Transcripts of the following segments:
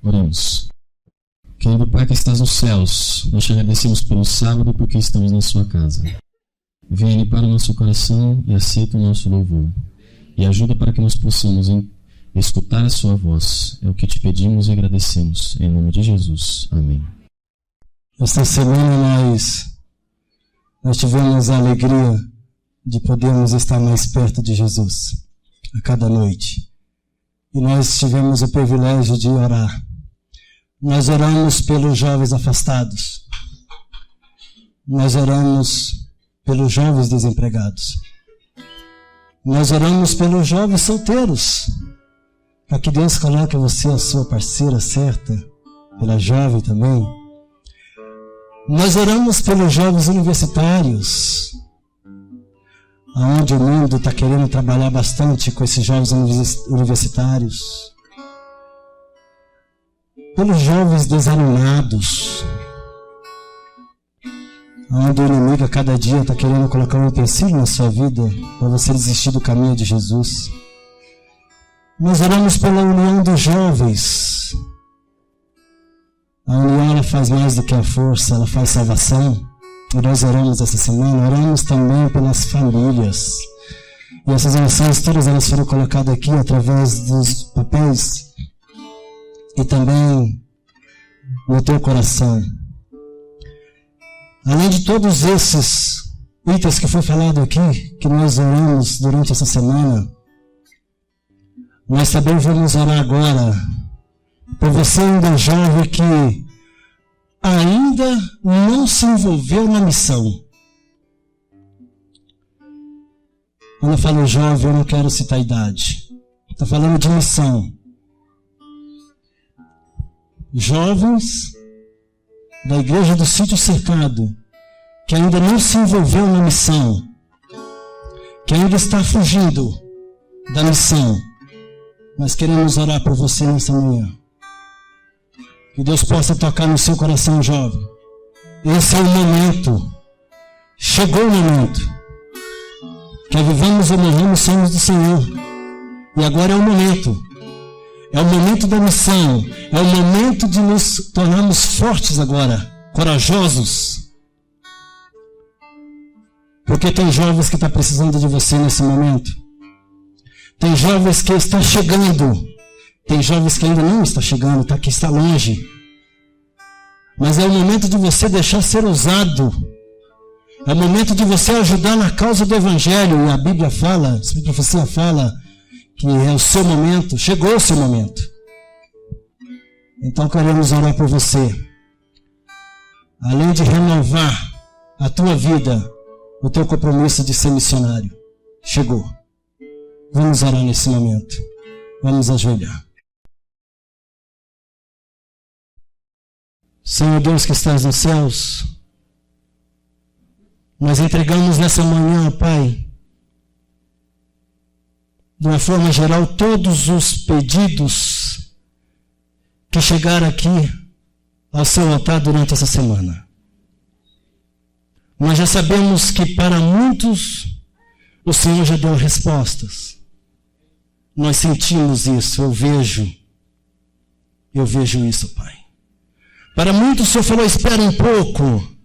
Oremos. Querido Pai que estás nos céus, nós te agradecemos pelo sábado porque estamos na sua casa. Venha limpar o nosso coração e aceita o nosso louvor. E ajuda para que nós possamos escutar a sua voz. É o que te pedimos e agradecemos. Em nome de Jesus. Amém. Esta semana nós tivemos a alegria de podermos estar mais perto de Jesus a cada noite. E nós tivemos o privilégio de orar. Nós oramos pelos jovens afastados. Nós oramos pelos jovens desempregados. Nós oramos pelos jovens solteiros, para que Deus coloque você a sua parceira certa, pela jovem também. Nós oramos pelos jovens universitários, onde o mundo está querendo trabalhar bastante com esses jovens universitários. Pelos jovens desanimados, onde o inimigo a cada dia está querendo colocar um empecilho na sua vida para você desistir do caminho de Jesus. Nós oramos pela união dos jovens. A união ela faz mais do que a força, ela faz salvação. E nós oramos essa semana, oramos também pelas famílias. E essas orações todas elas foram colocadas aqui através dos papéis e também no teu coração. Além de todos esses itens que foi falado aqui, que nós oramos durante essa semana, nós também vamos orar agora por você ainda jovem que ainda não se envolveu na missão. Quando eu falo jovem, eu não quero citar a idade. Estou falando de missão. Jovens da igreja do Sítio Cercado, que ainda não se envolveu na missão, que ainda está fugindo da missão. Nós queremos orar por você nessa manhã. Que Deus possa tocar no seu coração, jovem. Esse é o momento. Chegou o momento. Quer vivamos ou morramos, somos do Senhor. E agora é o momento. É o momento da missão. É o momento de nos tornarmos fortes agora. Corajosos. Porque tem jovens que estão precisando de você nesse momento. Tem jovens que estão chegando. Tem jovens que ainda não estão chegando, que está longe. Mas é o momento de você deixar ser usado. É o momento de você ajudar na causa do Evangelho. E a Bíblia fala, a profecia fala, que é o seu momento, chegou o seu momento. Então queremos orar por você. Além de renovar a tua vida, o teu compromisso de ser missionário. Chegou. Vamos orar nesse momento. Vamos ajoelhar. Senhor Deus que estás nos céus, nós entregamos nessa manhã, Pai, de uma forma geral, todos os pedidos que chegaram aqui ao seu altar durante essa semana. Nós já sabemos que para muitos o Senhor já deu respostas. Nós sentimos isso, eu vejo isso, Pai. Para muitos o Senhor falou, espera um pouco.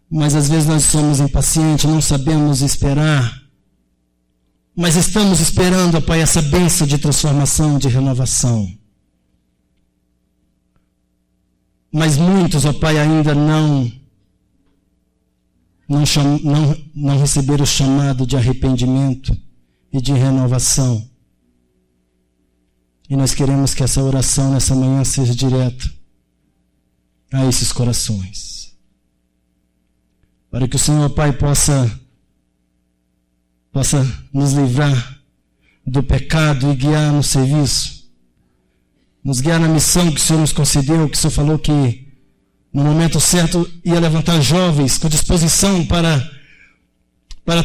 Mas às vezes nós somos impacientes, não sabemos esperar. Mas estamos esperando, Pai, essa bênção de transformação, de renovação. Mas muitos, ó Pai, ainda não receberam o chamado de arrependimento e de renovação. E nós queremos que essa oração nessa manhã seja direta a esses corações. Para que o Senhor, Pai, possa nos livrar do pecado e guiar no serviço. Nos guiar na missão que o Senhor nos concedeu, que o Senhor falou que no momento certo ia levantar jovens com disposição para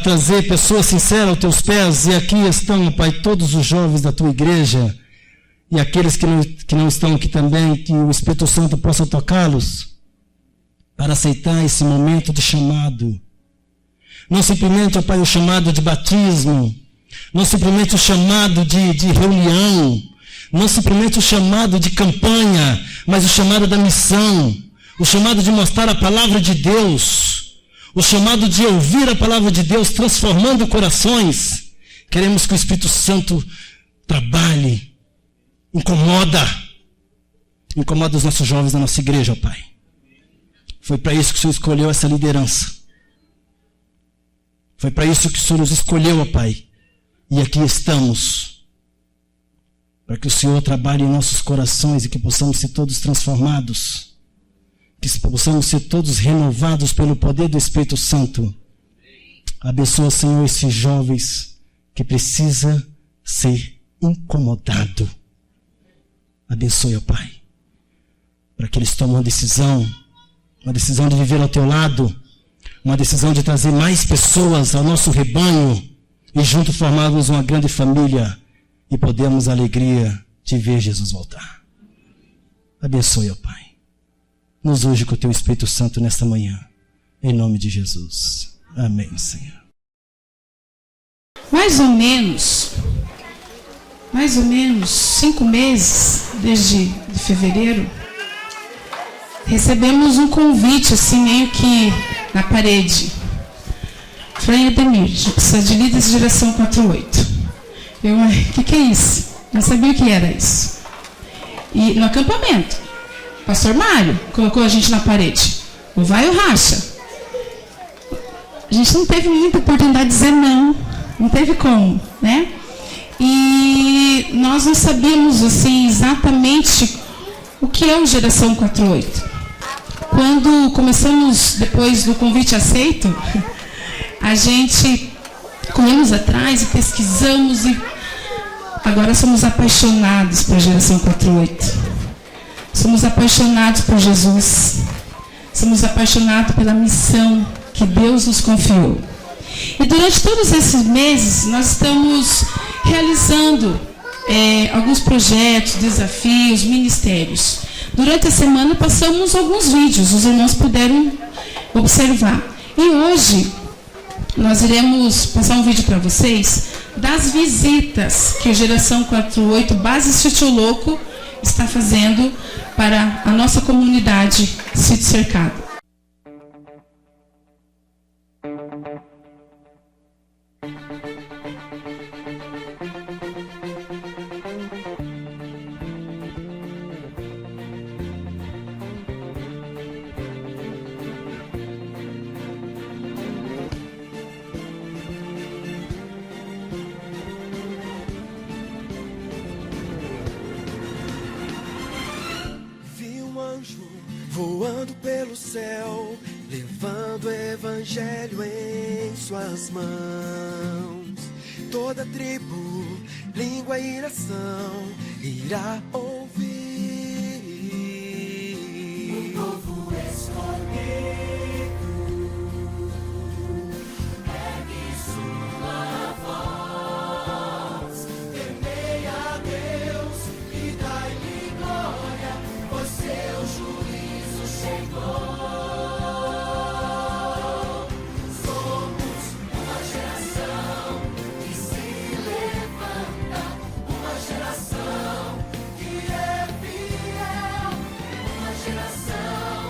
trazer pessoas sinceras aos teus pés. E aqui estão, Pai, todos os jovens da tua igreja e aqueles que não estão aqui também, que o Espírito Santo possa tocá-los para aceitar esse momento de chamado. Não simplesmente, ó Pai, o chamado de batismo, não simplesmente o chamado de reunião, Não simplesmente o chamado de campanha, mas o chamado da missão, o chamado de mostrar a palavra de Deus, o chamado de ouvir a palavra de Deus transformando corações. Queremos que o Espírito Santo trabalhe, incomoda os nossos jovens da nossa igreja, ó Pai. Foi para isso que o Senhor escolheu essa liderança. Foi para isso que o Senhor nos escolheu, ó Pai. E aqui estamos. Para que o Senhor trabalhe em nossos corações e que possamos ser todos transformados. Que possamos ser todos renovados pelo poder do Espírito Santo. Abençoa, Senhor, esses jovens que precisa ser incomodado. Abençoe, ó Pai. Para que eles tomem uma decisão de viver ao teu lado, uma decisão de trazer mais pessoas ao nosso rebanho e juntos formarmos uma grande família e podemos a alegria de ver Jesus voltar. Abençoe, ó Pai. Nos unge com o teu Espírito Santo nesta manhã, em nome de Jesus. Amém, Senhor. Mais ou menos 5 meses, desde fevereiro, recebemos um convite, assim, meio que na parede. Frei Ademir, a gente precisa de líderes de geração 48. Eu, o que é isso? Não sabia o que era isso. E no acampamento, o pastor Mário colocou a gente na parede. Ou vai ou racha. A gente não teve muita oportunidade de dizer não. Não teve como, né? E nós não sabíamos, assim, exatamente o que é o Geração 48. Quando começamos, depois do convite aceito, a gente corremos atrás e pesquisamos e agora somos apaixonados pela Geração 48. Somos apaixonados por Jesus. Somos apaixonados pela missão que Deus nos confiou. E durante todos esses meses, nós estamos realizando alguns projetos, desafios, ministérios. Durante a semana, passamos alguns vídeos, os irmãos puderam observar. E hoje, nós iremos passar um vídeo para vocês das visitas que o Geração 48 Base Sítio Louco está fazendo para a nossa comunidade Sítio Cercado. Voando pelo céu, levando o evangelho em suas mãos. Toda tribo, língua e nação irá ouvir. O povo escolhido ergue sua voz, temeia a Deus e dai-lhe glória, pois seu juízo chegou. Somos uma geração que se levanta, uma geração que é fiel, uma geração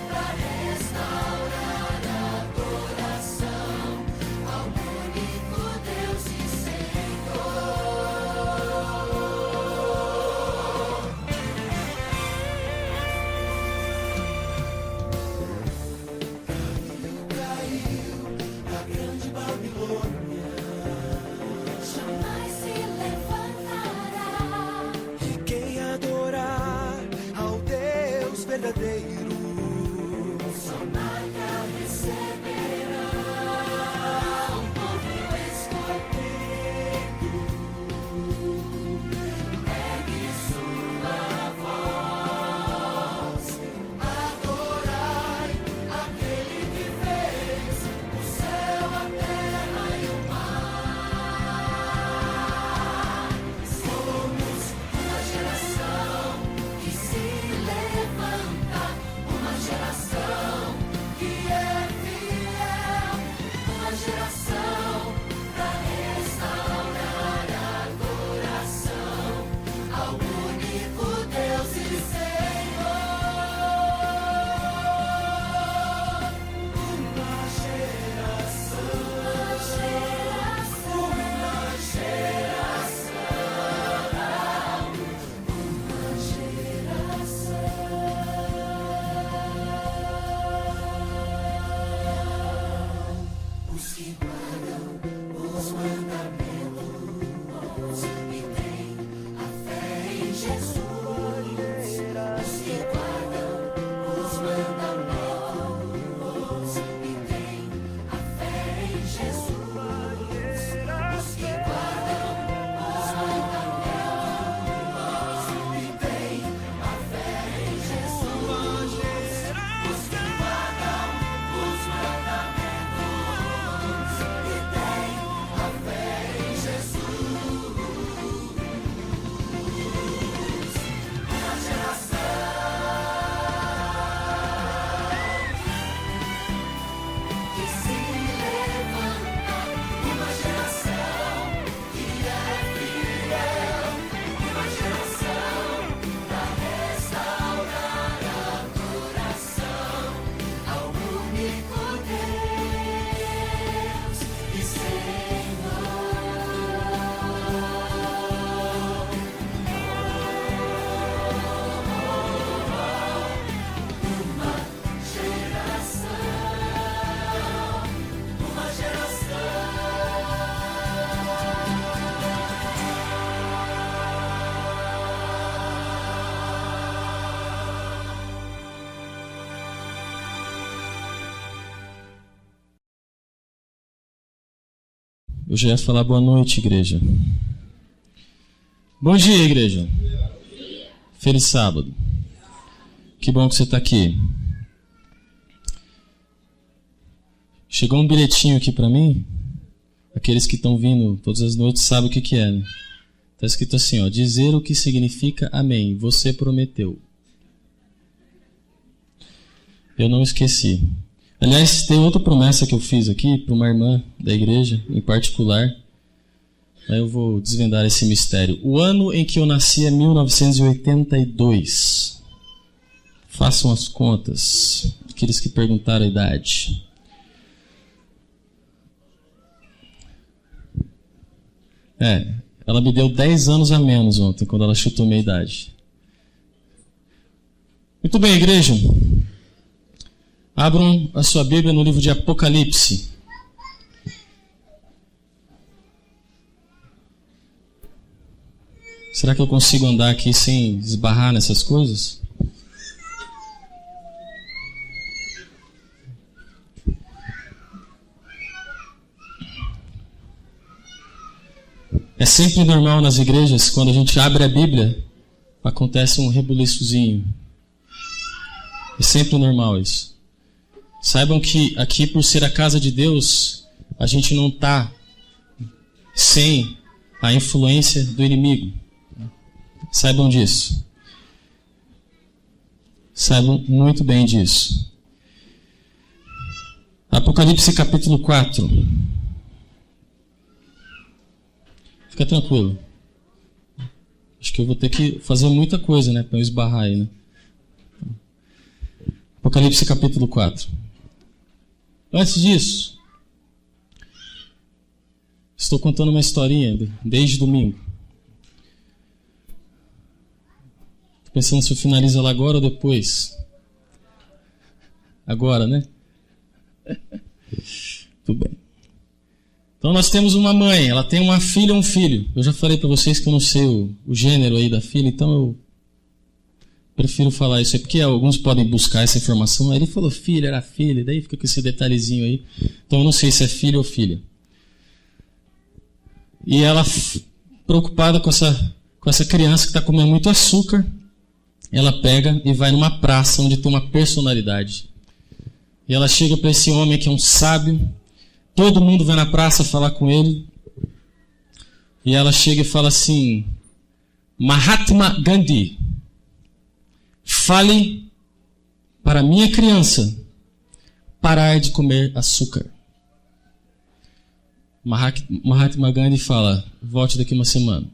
para restaurar a adoração ao único Deus e Senhor. Caiu a grande Babilônia, jamais se levantará. E quem adorar ao Deus verdadeiro, sua marca receberá. Um povo escolhido ergue sua voz, adorai aquele que fez o céu, a terra e o mar. Somos uma geração que se levanta, uma geração que é fiel, uma geração para restaurar a adoração ao Eu já ia falar boa noite, igreja. Bom dia, igreja. Feliz sábado. Que bom que você está aqui. Chegou um bilhetinho aqui para mim. Aqueles que estão vindo todas as noites sabem o que é, né? Está escrito assim, ó, dizer o que significa amém. Você prometeu. Eu não esqueci. Aliás, tem outra promessa que eu fiz aqui para uma irmã da igreja, em particular. Aí eu vou desvendar esse mistério. O ano em que eu nasci é 1982. Façam as contas, aqueles que perguntaram a idade. Ela me deu 10 anos a menos ontem, quando ela chutou minha idade. Muito bem, igreja. Abram a sua Bíblia no livro de Apocalipse. Será que eu consigo andar aqui sem esbarrar nessas coisas? É sempre normal nas igrejas, quando a gente abre a Bíblia, acontece um rebuliçozinho. É sempre normal isso. Saibam que aqui, por ser a casa de Deus, a gente não está sem a influência do inimigo. Saibam disso. Saibam muito bem disso. Apocalipse capítulo 4. Fica tranquilo. Acho que eu vou ter que fazer muita coisa, né, para eu esbarrar aí, né? Apocalipse capítulo 4. Antes disso, estou contando uma historinha desde domingo. Estou pensando se eu finalizo ela agora ou depois. Agora, né? Tudo bem. Então nós temos uma mãe, ela tem uma filha e um filho. Eu já falei para vocês que eu não sei o gênero aí da filha, então eu prefiro falar isso. É porque alguns podem buscar essa informação. Aí ele falou filha, era filha, daí fica com esse detalhezinho aí. Então eu não sei se é filho ou filha. E ela, preocupada com essa criança que está comendo muito açúcar, ela pega e vai numa praça onde tem uma personalidade. E ela chega para esse homem que é um sábio. Todo mundo vai na praça falar com ele. E ela chega e fala assim: Mahatma Gandhi, fale para minha criança parar de comer açúcar. Mahatma Gandhi fala: volte daqui uma semana.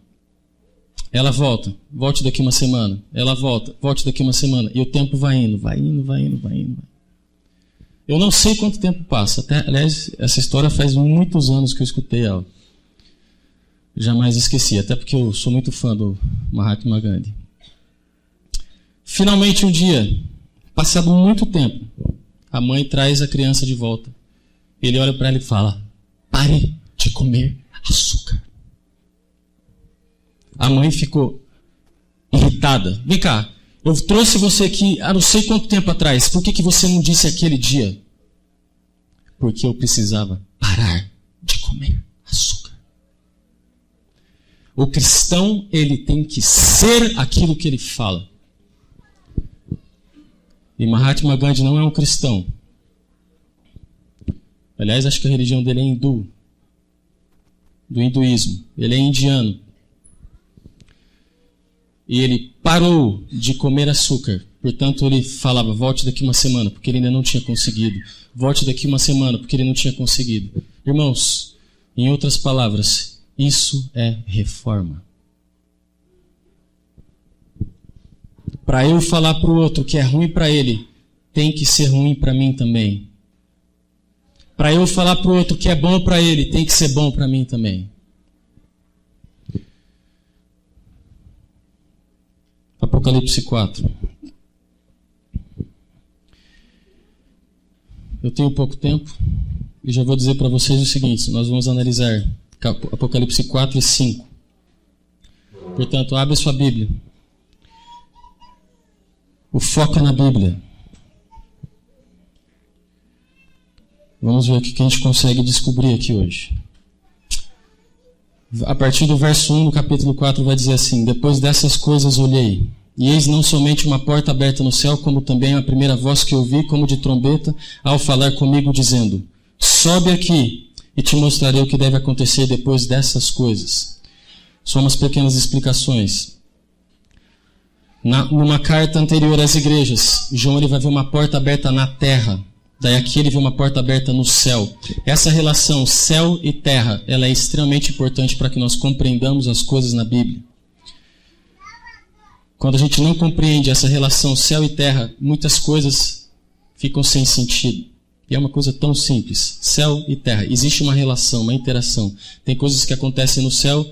Ela volta, volte daqui uma semana. Ela volta, volte daqui uma semana. E o tempo vai indo. Eu não sei quanto tempo passa. Aliás, essa história faz muitos anos que eu escutei ela. Jamais esqueci, até porque eu sou muito fã do Mahatma Gandhi. Finalmente um dia, passado muito tempo, a mãe traz a criança de volta. Ele olha para ela e fala: pare de comer comer açúcar. A mãe ficou irritada. Vem cá, eu trouxe você aqui há não sei quanto tempo atrás. Por que você não disse aquele dia? Porque eu precisava parar de comer açúcar. O cristão, ele tem que ser aquilo que ele fala. E Mahatma Gandhi não é um cristão. Aliás, acho que a religião dele é hindu. Do hinduísmo. Ele é indiano. E ele parou de comer açúcar. Portanto, ele falava, volte daqui uma semana, porque ele ainda não tinha conseguido. Volte daqui uma semana, porque ele não tinha conseguido. Irmãos, em outras palavras, isso é reforma. Para eu falar para o outro que é ruim para ele, tem que ser ruim para mim também. Para eu falar para o outro que é bom para ele, tem que ser bom para mim também. Apocalipse 4. Eu tenho pouco tempo e já vou dizer para vocês o seguinte, nós vamos analisar Apocalipse 4 e 5. Portanto, abre sua Bíblia. O foco é na Bíblia. Vamos ver o que a gente consegue descobrir aqui hoje. A partir do verso 1 do capítulo 4 vai dizer assim: depois dessas coisas olhei, e eis não somente uma porta aberta no céu, como também a primeira voz que ouvi, como de trombeta, ao falar comigo, dizendo: sobe aqui, e te mostrarei o que deve acontecer depois dessas coisas. Só umas pequenas explicações. Numa carta anterior às igrejas, João ele vai ver uma porta aberta na terra. Daí aqui ele vê uma porta aberta no céu. Essa relação céu e terra, ela é extremamente importante para que nós compreendamos as coisas na Bíblia. Quando a gente não compreende essa relação céu e terra, muitas coisas ficam sem sentido. E é uma coisa tão simples. Céu e terra. Existe uma relação, uma interação. Tem coisas que acontecem no céu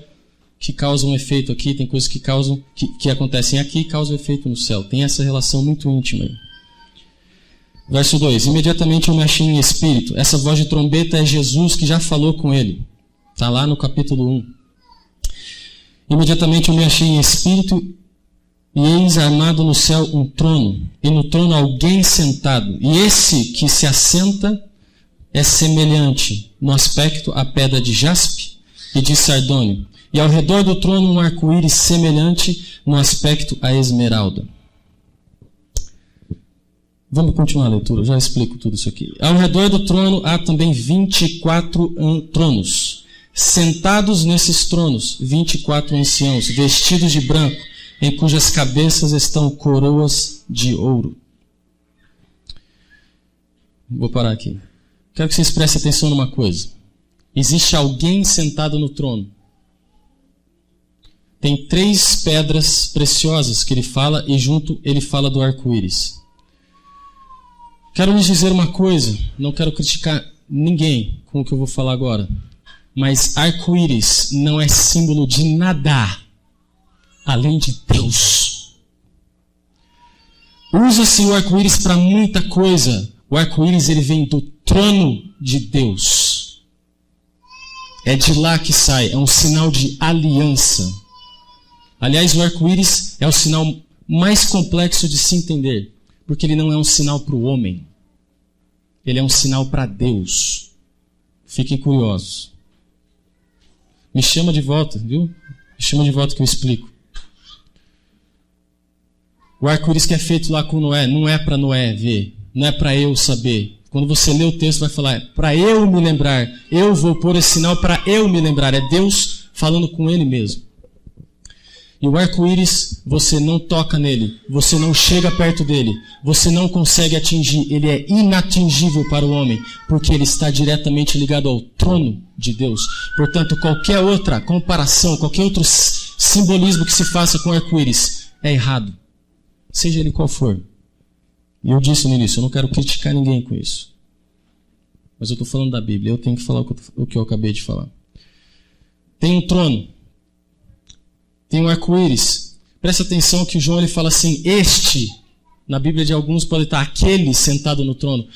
que causam um efeito aqui, tem coisas que acontecem aqui e causam efeito no céu. Tem essa relação muito íntima aí. Verso 2. Imediatamente eu me achei em espírito. Essa voz de trombeta é Jesus que já falou com ele. Está lá no capítulo 1. Imediatamente eu me achei em espírito e eis armado no céu um trono. E no trono alguém sentado. E esse que se assenta é semelhante no aspecto à pedra de jaspe e de sardônio. E ao redor do trono um arco-íris semelhante no aspecto à esmeralda. Vamos continuar a leitura, eu já explico tudo isso aqui. Ao redor do trono há também 24 tronos. Sentados nesses tronos, 24 anciãos, vestidos de branco, em cujas cabeças estão coroas de ouro. Vou parar aqui. Quero que vocês prestem atenção numa coisa. Existe alguém sentado no trono. Tem 3 pedras preciosas que ele fala, e junto ele fala do arco-íris. Quero lhes dizer uma coisa, não quero criticar ninguém com o que eu vou falar agora, mas arco-íris não é símbolo de nada além de Deus. Usa-se o arco-íris para muita coisa. O arco-íris ele vem do trono de Deus. É de lá que sai, é um sinal de aliança. Aliás, o arco-íris é o sinal mais complexo de se entender, porque ele não é um sinal para o homem. Ele é um sinal para Deus. Fiquem curiosos. Me chama de volta, viu? Me chama de volta que eu explico. O arco-íris que é feito lá com Noé, não é para Noé ver, não é para eu saber. Quando você lê o texto, vai falar, para eu me lembrar. Eu vou pôr esse sinal para eu me lembrar. É Deus falando com ele mesmo. E o arco-íris, você não toca nele, você não chega perto dele, você não consegue atingir, ele é inatingível para o homem, porque ele está diretamente ligado ao trono de Deus. Portanto, qualquer outra comparação, qualquer outro simbolismo que se faça com o arco-íris é errado, seja ele qual for. E eu disse no início, eu não quero criticar ninguém com isso. Mas eu estou falando da Bíblia, eu tenho que falar o que eu acabei de falar. Tem um trono. Tem um arco-íris. Presta atenção que o João ele fala assim, este, na Bíblia de alguns pode estar aquele sentado no trono.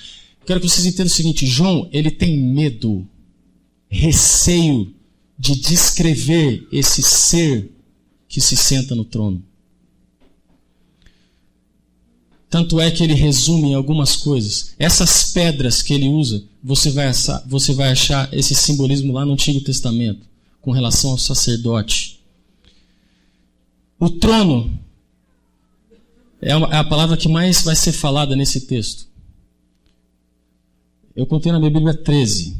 Quero que vocês entendam o seguinte, João, ele tem medo. receio de descrever esse ser que se senta no trono. Tanto é que ele resume em algumas coisas. Essas pedras que ele usa, você vai achar esse simbolismo lá no Antigo Testamento, com relação ao sacerdote. O trono é a palavra que mais vai ser falada nesse texto. Eu contei na minha Bíblia 13,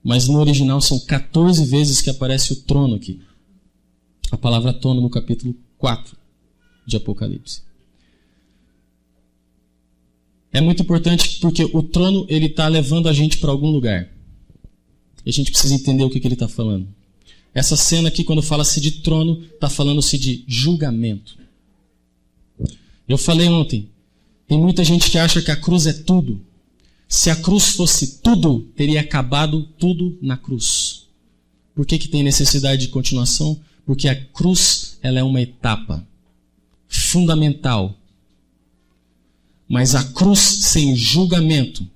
mas no original são 14 vezes que aparece o trono aqui. A palavra trono no capítulo 4 de Apocalipse. É muito importante porque o trono ele está levando a gente para algum lugar. E a gente precisa entender o que ele está falando. Essa cena aqui, quando fala-se de trono, está falando-se de julgamento. Eu falei ontem, tem muita gente que acha que a cruz é tudo. Se a cruz fosse tudo, teria acabado tudo na cruz. Por que tem necessidade de continuação? Porque a cruz ela é uma etapa fundamental. Mas a cruz sem julgamento,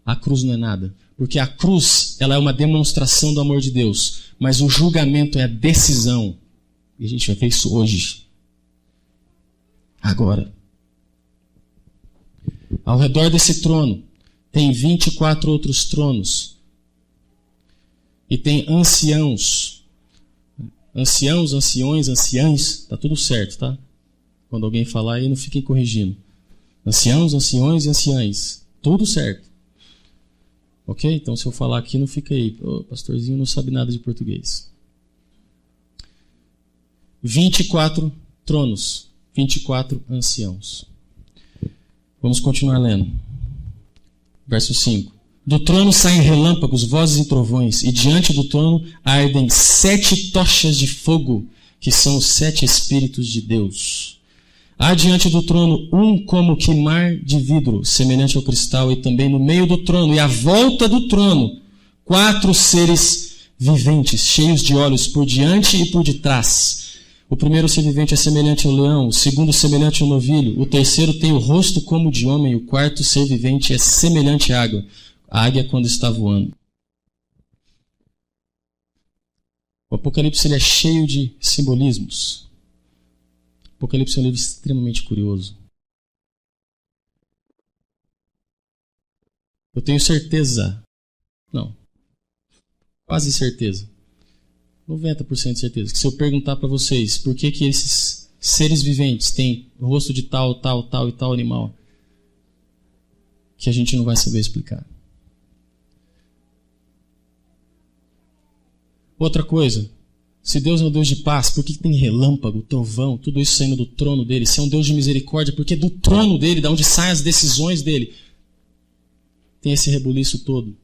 a cruz não é nada. Porque a cruz ela é uma demonstração do amor de Deus. Mas o julgamento é a decisão. E a gente vai ver isso hoje. Agora. Ao redor desse trono, tem 24 outros tronos. E tem anciãos. Anciãos, anciões, anciãs. Tá tudo certo, tá? Quando alguém falar aí, não fiquem corrigindo. Anciãos, anciões e anciãs. Tudo certo. Ok? Então, se eu falar aqui, não fica aí. O pastorzinho não sabe nada de português. 24 tronos. 24 anciãos. Vamos continuar lendo. Verso 5. Do trono saem relâmpagos, vozes e trovões, e diante do trono ardem 7 tochas de fogo, que são os 7 Espíritos de Deus. Há diante do trono um como que mar de vidro, semelhante ao cristal, e também no meio do trono, e à volta do trono, 4 seres viventes, cheios de olhos por diante e por detrás. O primeiro ser vivente é semelhante ao leão, o segundo semelhante ao novilho, o terceiro tem o rosto como de homem, o quarto ser vivente é semelhante à água, a águia quando está voando. O Apocalipse ele é cheio de simbolismos. O Apocalipse é um livro extremamente curioso. Eu tenho certeza, não, quase certeza, 90% de certeza, que se eu perguntar para vocês por que esses seres viventes têm o rosto de tal, tal, tal e tal animal, que a gente não vai saber explicar. Outra coisa, se Deus é um Deus de paz, por que tem relâmpago, trovão, tudo isso saindo do trono dele? Se é um Deus de misericórdia, porque do trono dele, de onde saem as decisões dele, tem esse rebuliço todo.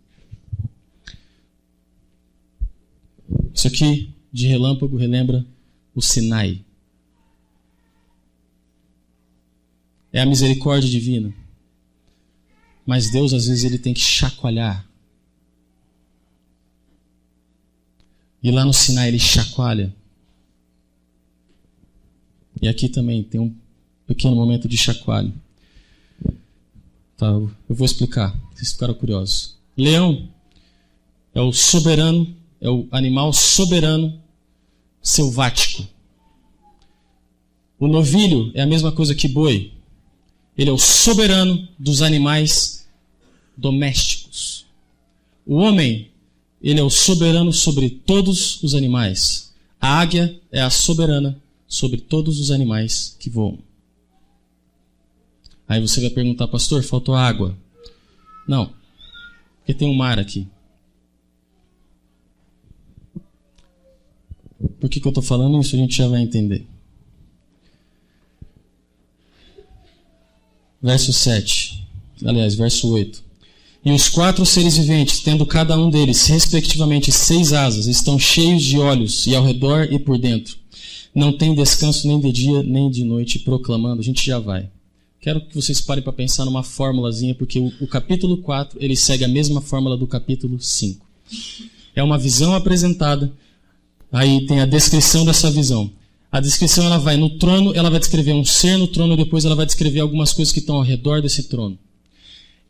Isso aqui de relâmpago relembra o Sinai. É a misericórdia divina. Mas Deus, às vezes, ele tem que chacoalhar. E lá no Sinai ele chacoalha. E aqui também tem um pequeno momento de chacoalho. Tá, eu vou explicar, vocês ficaram curiosos. Leão é o soberano, é o animal soberano selvático. O novilho é a mesma coisa que boi. Ele é o soberano dos animais domésticos. O homem, ele é o soberano sobre todos os animais. A águia é a soberana sobre todos os animais que voam. Aí você vai perguntar, pastor, faltou água? Não, porque tem um mar aqui. Por que eu estou falando isso? A gente já vai entender. Verso 7. Aliás, verso 8. E os 4 seres viventes, tendo cada um deles, respectivamente, 6 asas, estão cheios de olhos, e ao redor e por dentro. Não tem descanso nem de dia, nem de noite, proclamando. A gente já vai. Quero que vocês parem para pensar numa fórmulazinha, porque o capítulo 4, ele segue a mesma fórmula do capítulo 5. É uma visão apresentada, aí tem a descrição dessa visão. A descrição, ela vai no trono, ela vai descrever um ser no trono, depois ela vai descrever algumas coisas que estão ao redor desse trono.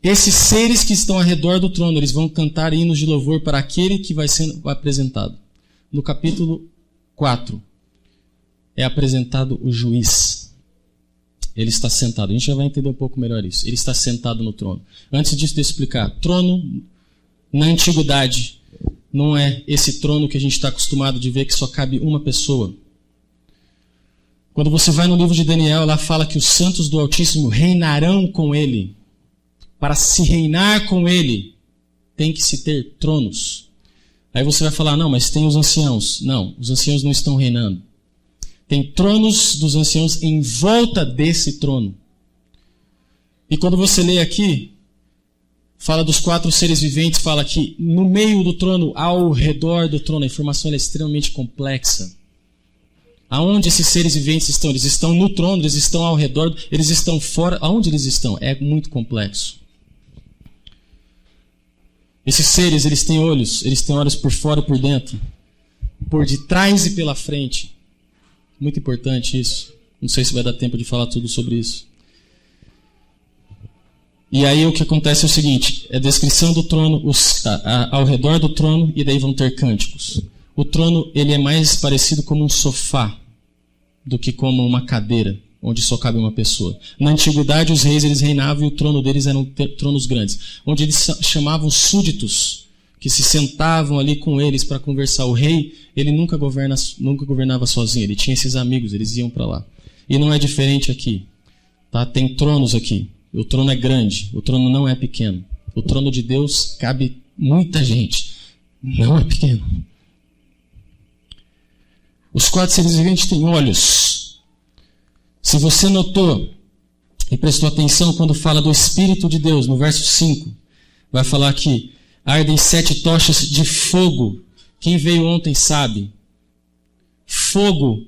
Esses seres que estão ao redor do trono, eles vão cantar hinos de louvor para aquele que vai sendo apresentado. No capítulo 4, é apresentado o juiz. Ele está sentado. A gente já vai entender um pouco melhor isso. Ele está sentado no trono. Antes disso, de explicar. Trono, na antiguidade, não é esse trono que a gente está acostumado de ver que só cabe uma pessoa. Quando você vai no livro de Daniel, lá fala que os santos do Altíssimo reinarão com ele. Para se reinar com ele, tem que se ter tronos. Aí você vai falar, não, mas tem os anciãos. Não, os anciãos não estão reinando. Tem tronos dos anciãos em volta desse trono. E quando você lê aqui, fala dos 4 seres viventes, fala que no meio do trono, ao redor do trono, a informação é extremamente complexa. Aonde esses seres viventes estão? Eles estão no trono, eles estão ao redor, eles estão fora. Aonde eles estão? É muito complexo. Esses seres, eles têm olhos por fora e por dentro, por detrás e pela frente. Muito importante isso. Não sei se vai dar tempo de falar tudo sobre isso. E aí o que acontece é o seguinte, é a descrição do trono, ao redor do trono, e daí vão ter cânticos. O trono, ele é mais parecido como um sofá do que como uma cadeira, onde só cabe uma pessoa. Na antiguidade, os reis eles reinavam e o trono deles eram tronos grandes, onde eles chamavam súditos, que se sentavam ali com eles para conversar. O rei, ele nunca governava sozinho, ele tinha esses amigos, eles iam para lá. E não é diferente aqui. Tá? Tem tronos aqui. O trono é grande, o trono não é pequeno. O trono de Deus cabe muita gente, não é pequeno. Os 4 seres viventes têm olhos. Se você notou e prestou atenção quando fala do Espírito de Deus, no verso 5, vai falar que ardem 7 tochas de fogo. Quem veio ontem sabe. Fogo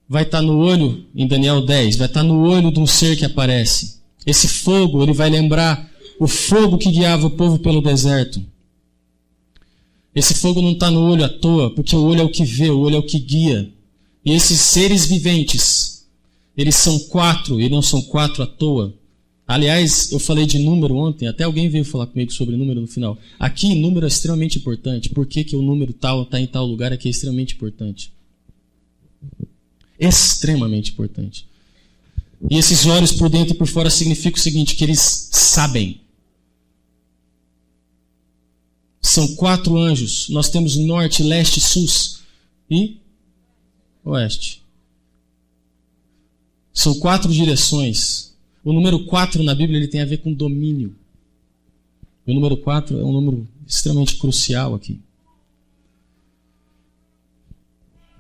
vai estar no olho, em Daniel 10, vai estar no olho de um ser que aparece. Esse fogo, ele vai lembrar o fogo que guiava o povo pelo deserto. Esse fogo não está no olho à toa, porque o olho é o que vê, o olho é o que guia. E esses seres viventes, eles são 4, e não são 4 à toa. Aliás, eu falei de número ontem, até alguém veio falar comigo sobre número no final. Aqui, número é extremamente importante. Por que o número tal está em tal lugar aqui é extremamente importante? Extremamente importante. E esses olhos por dentro e por fora significa o seguinte, que eles sabem. São 4 anjos. Nós temos norte, leste, sul e oeste. São 4 direções. O número 4 na Bíblia ele tem a ver com domínio. O número 4 é um número extremamente crucial aqui.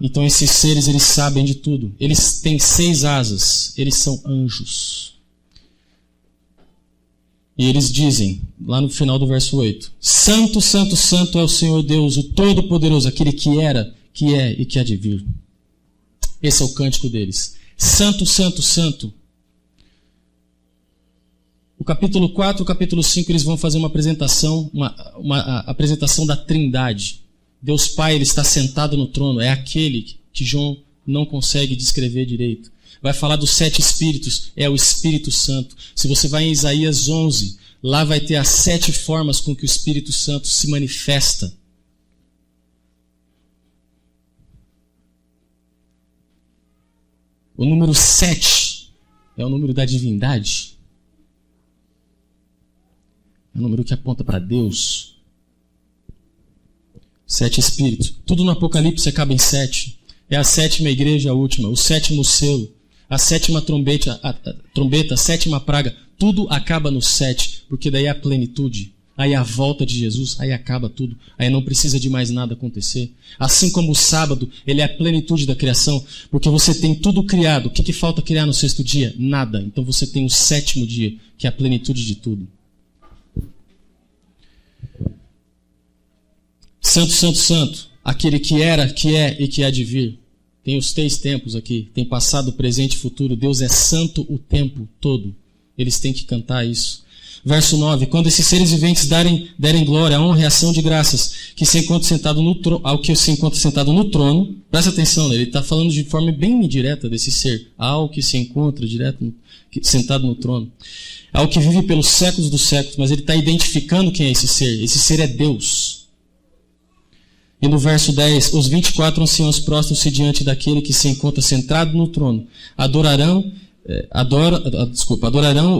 Então esses seres, eles sabem de tudo. Eles têm 6 asas. Eles são anjos. E eles dizem, lá no final do verso 8, Santo, Santo, Santo é o Senhor Deus, o Todo-Poderoso, aquele que era, que é e que há de vir. Esse é o cântico deles. Santo, Santo, Santo. O capítulo 4 e o capítulo 5, eles vão fazer uma apresentação, uma apresentação da Trindade. Deus Pai, ele está sentado no trono, é aquele que João não consegue descrever direito. Vai falar dos 7 Espíritos, é o Espírito Santo. Se você vai em Isaías 11, lá vai ter as 7 formas com que o Espírito Santo se manifesta. O número 7 é o número da divindade. É o número que aponta para Deus. 7 Espíritos. Tudo no Apocalipse acaba em 7. É a 7ª igreja, a última. O 7º selo. A 7ª trombeta, a 7ª praga. Tudo acaba no 7. Porque daí é a plenitude. Aí é a volta de Jesus. Aí acaba tudo. Aí não precisa de mais nada acontecer. Assim como o sábado, ele é a plenitude da criação. Porque você tem tudo criado. O que falta criar no 6º dia? Nada. Então você tem o 7º dia, que é a plenitude de tudo. Santo, Santo, Santo, aquele que era, que é e que há de vir. Tem os 3 tempos aqui, tem passado, presente e futuro. Deus é santo o tempo todo. Eles têm que cantar isso. Verso 9. Quando esses seres viventes derem glória, honra e ação de graças que se encontra sentado no trono, ao que se encontra sentado no trono, presta atenção, né? Ele está falando de forma bem indireta desse ser, ao que se encontra sentado no trono, ao que vive pelos séculos dos séculos, mas ele está identificando quem é esse ser. Esse ser é Deus. E no verso 10, os 24 anciãos prostram-se diante daquele que se encontra sentado no trono. Adorarão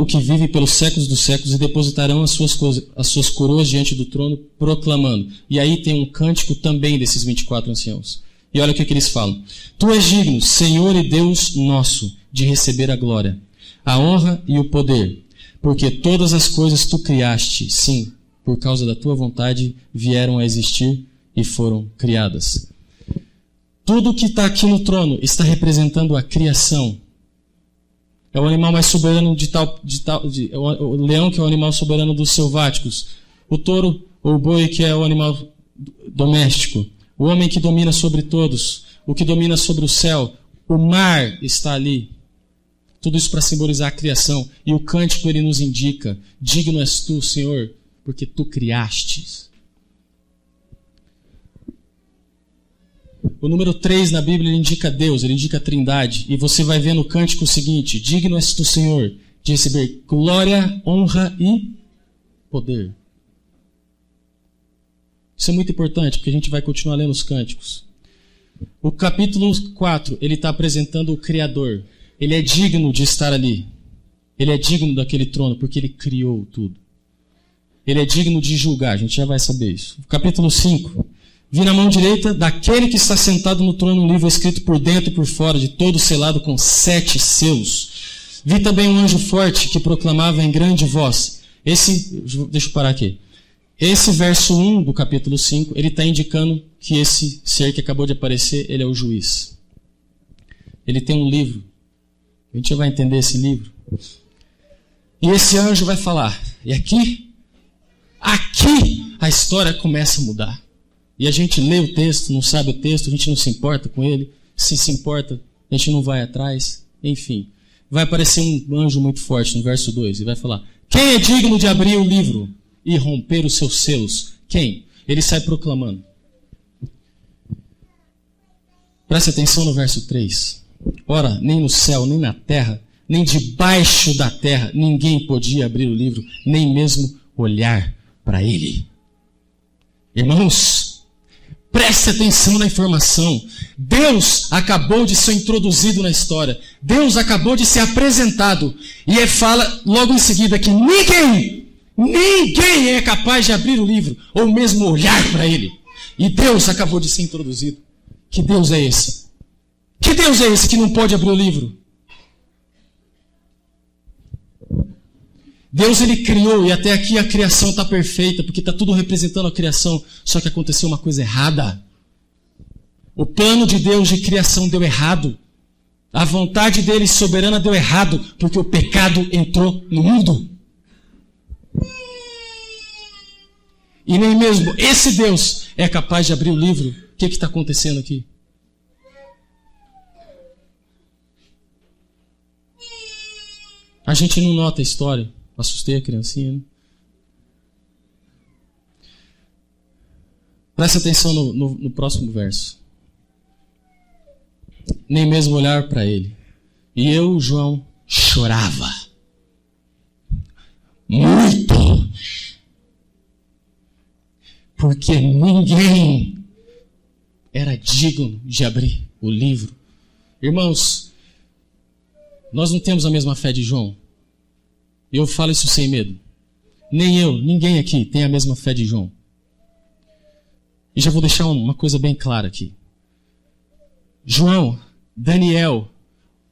o que vive pelos séculos dos séculos e depositarão as suas coroas diante do trono, proclamando. E aí tem um cântico também desses 24 anciãos. E olha o que eles falam. Tu és digno, Senhor e Deus nosso, de receber a glória, a honra e o poder, porque todas as coisas tu criaste, sim, por causa da tua vontade vieram a existir e foram criadas. Tudo que está aqui no trono está representando a criação. É o animal mais soberano o leão, que é o animal soberano dos selváticos. O touro ou o boi, que é o animal doméstico. O homem que domina sobre todos. O que domina sobre o céu. O mar está ali. Tudo isso para simbolizar a criação. E o cântico ele nos indica: digno és tu, Senhor, porque tu criastes. O número 3 na Bíblia ele indica Deus, ele indica a Trindade. E você vai ver no cântico o seguinte: digno és tu, Senhor, de receber glória, honra e poder. Isso é muito importante, porque a gente vai continuar lendo os cânticos. O capítulo 4, ele está apresentando o Criador. Ele é digno de estar ali. Ele é digno daquele trono, porque ele criou tudo. Ele é digno de julgar, a gente já vai saber isso. O capítulo 5. Vi na mão direita daquele que está sentado no trono um livro escrito por dentro e por fora, de todo selado com 7 selos. Vi também um anjo forte que proclamava em grande voz. Deixa eu parar aqui. Esse verso 1 do capítulo 5, ele está indicando que esse ser que acabou de aparecer, ele é o juiz. Ele tem um livro. A gente vai entender esse livro. E esse anjo vai falar. E aqui a história começa a mudar. E a gente lê o texto, não sabe o texto, a gente não se importa com ele. Se importa, a gente não vai atrás. Enfim, vai aparecer um anjo muito forte no verso 2 e vai falar: quem é digno de abrir o livro e romper os seus selos? Quem? Ele sai proclamando. Preste atenção no verso 3. Ora, nem no céu, nem na terra, nem debaixo da terra, ninguém podia abrir o livro, nem mesmo olhar para ele. Irmãos, preste atenção na informação. Deus acabou de ser introduzido na história. Deus acabou de ser apresentado. E ele fala logo em seguida que ninguém é capaz de abrir o livro ou mesmo olhar para ele. E Deus acabou de ser introduzido. Que Deus é esse? Que Deus é esse que não pode abrir o livro? Deus ele criou, e até aqui a criação está perfeita, porque está tudo representando a criação, só que aconteceu uma coisa errada. O plano de Deus de criação deu errado. A vontade dele soberana deu errado, porque o pecado entrou no mundo. E nem mesmo esse Deus é capaz de abrir o livro. O que está acontecendo aqui? A gente não nota a história. Assustei a criancinha, né? Presta atenção no próximo verso. Nem mesmo olhar para ele. E eu, João, chorava. Muito. Porque ninguém era digno de abrir o livro. Irmãos, nós não temos a mesma fé de João. Eu falo isso sem medo. Nem eu, ninguém aqui tem a mesma fé de João. E já vou deixar uma coisa bem clara aqui. João, Daniel,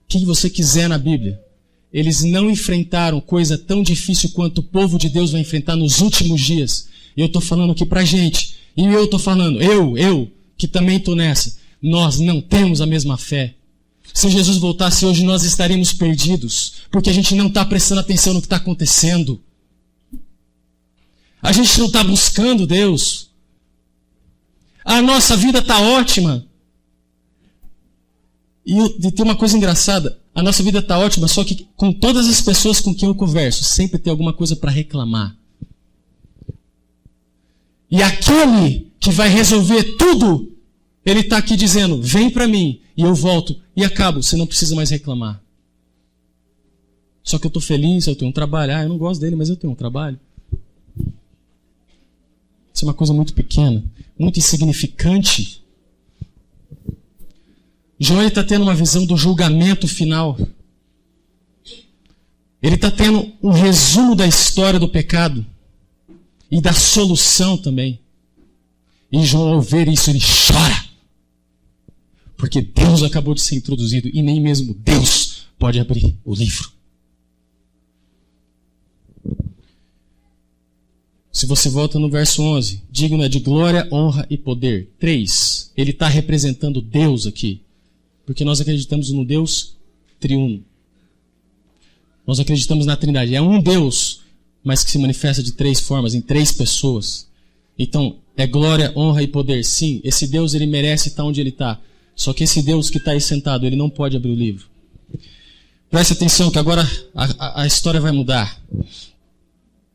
o que você quiser na Bíblia, eles não enfrentaram coisa tão difícil quanto o povo de Deus vai enfrentar nos últimos dias. E eu estou falando aqui pra gente. E eu estou falando, eu, que também estou nessa. Nós não temos a mesma fé. Se Jesus voltasse hoje, nós estaríamos perdidos, porque a gente não está prestando atenção no que está acontecendo. A gente não está buscando Deus. A nossa vida está ótima. E tem uma coisa engraçada. A nossa vida está ótima, só que com todas as pessoas com quem eu converso, sempre tem alguma coisa para reclamar. E aquele que vai resolver tudo, ele está aqui dizendo, vem para mim, e eu volto, e acabo, você não precisa mais reclamar. Só que eu estou feliz, eu tenho um trabalho. Eu não gosto dele, mas eu tenho um trabalho. Isso é uma coisa muito pequena, muito insignificante. João está tendo uma visão do julgamento final. Ele está tendo um resumo da história do pecado e da solução também. E João, ao ver isso, ele chora. Porque Deus acabou de ser introduzido e nem mesmo Deus pode abrir o livro. Se você volta no verso 11, digno é de glória, honra e poder. 3. Ele está representando Deus aqui. Porque nós acreditamos no Deus triuno. Nós acreditamos na Trindade. É um Deus, mas que se manifesta de 3 formas, em 3 pessoas. Então, é glória, honra e poder. Sim, esse Deus ele merece estar onde ele está. Só que esse Deus que está aí sentado, ele não pode abrir o livro. Preste atenção que agora a história vai mudar.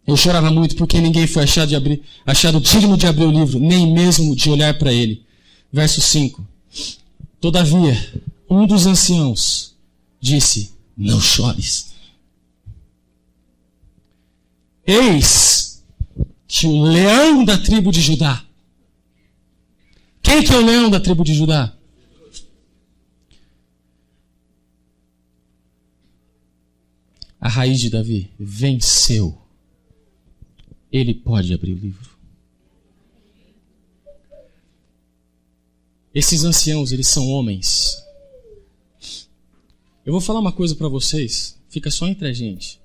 Eu chorava muito porque ninguém foi achado digno de abrir o livro, nem mesmo de olhar para ele. Verso 5. Todavia, um dos anciãos disse, não chores. Eis que o leão da tribo de Judá. Quem que é o leão da tribo de Judá? A raiz de Davi venceu. Ele pode abrir o livro. Esses anciãos, eles são homens. Eu vou falar uma coisa para vocês, fica só entre a gente.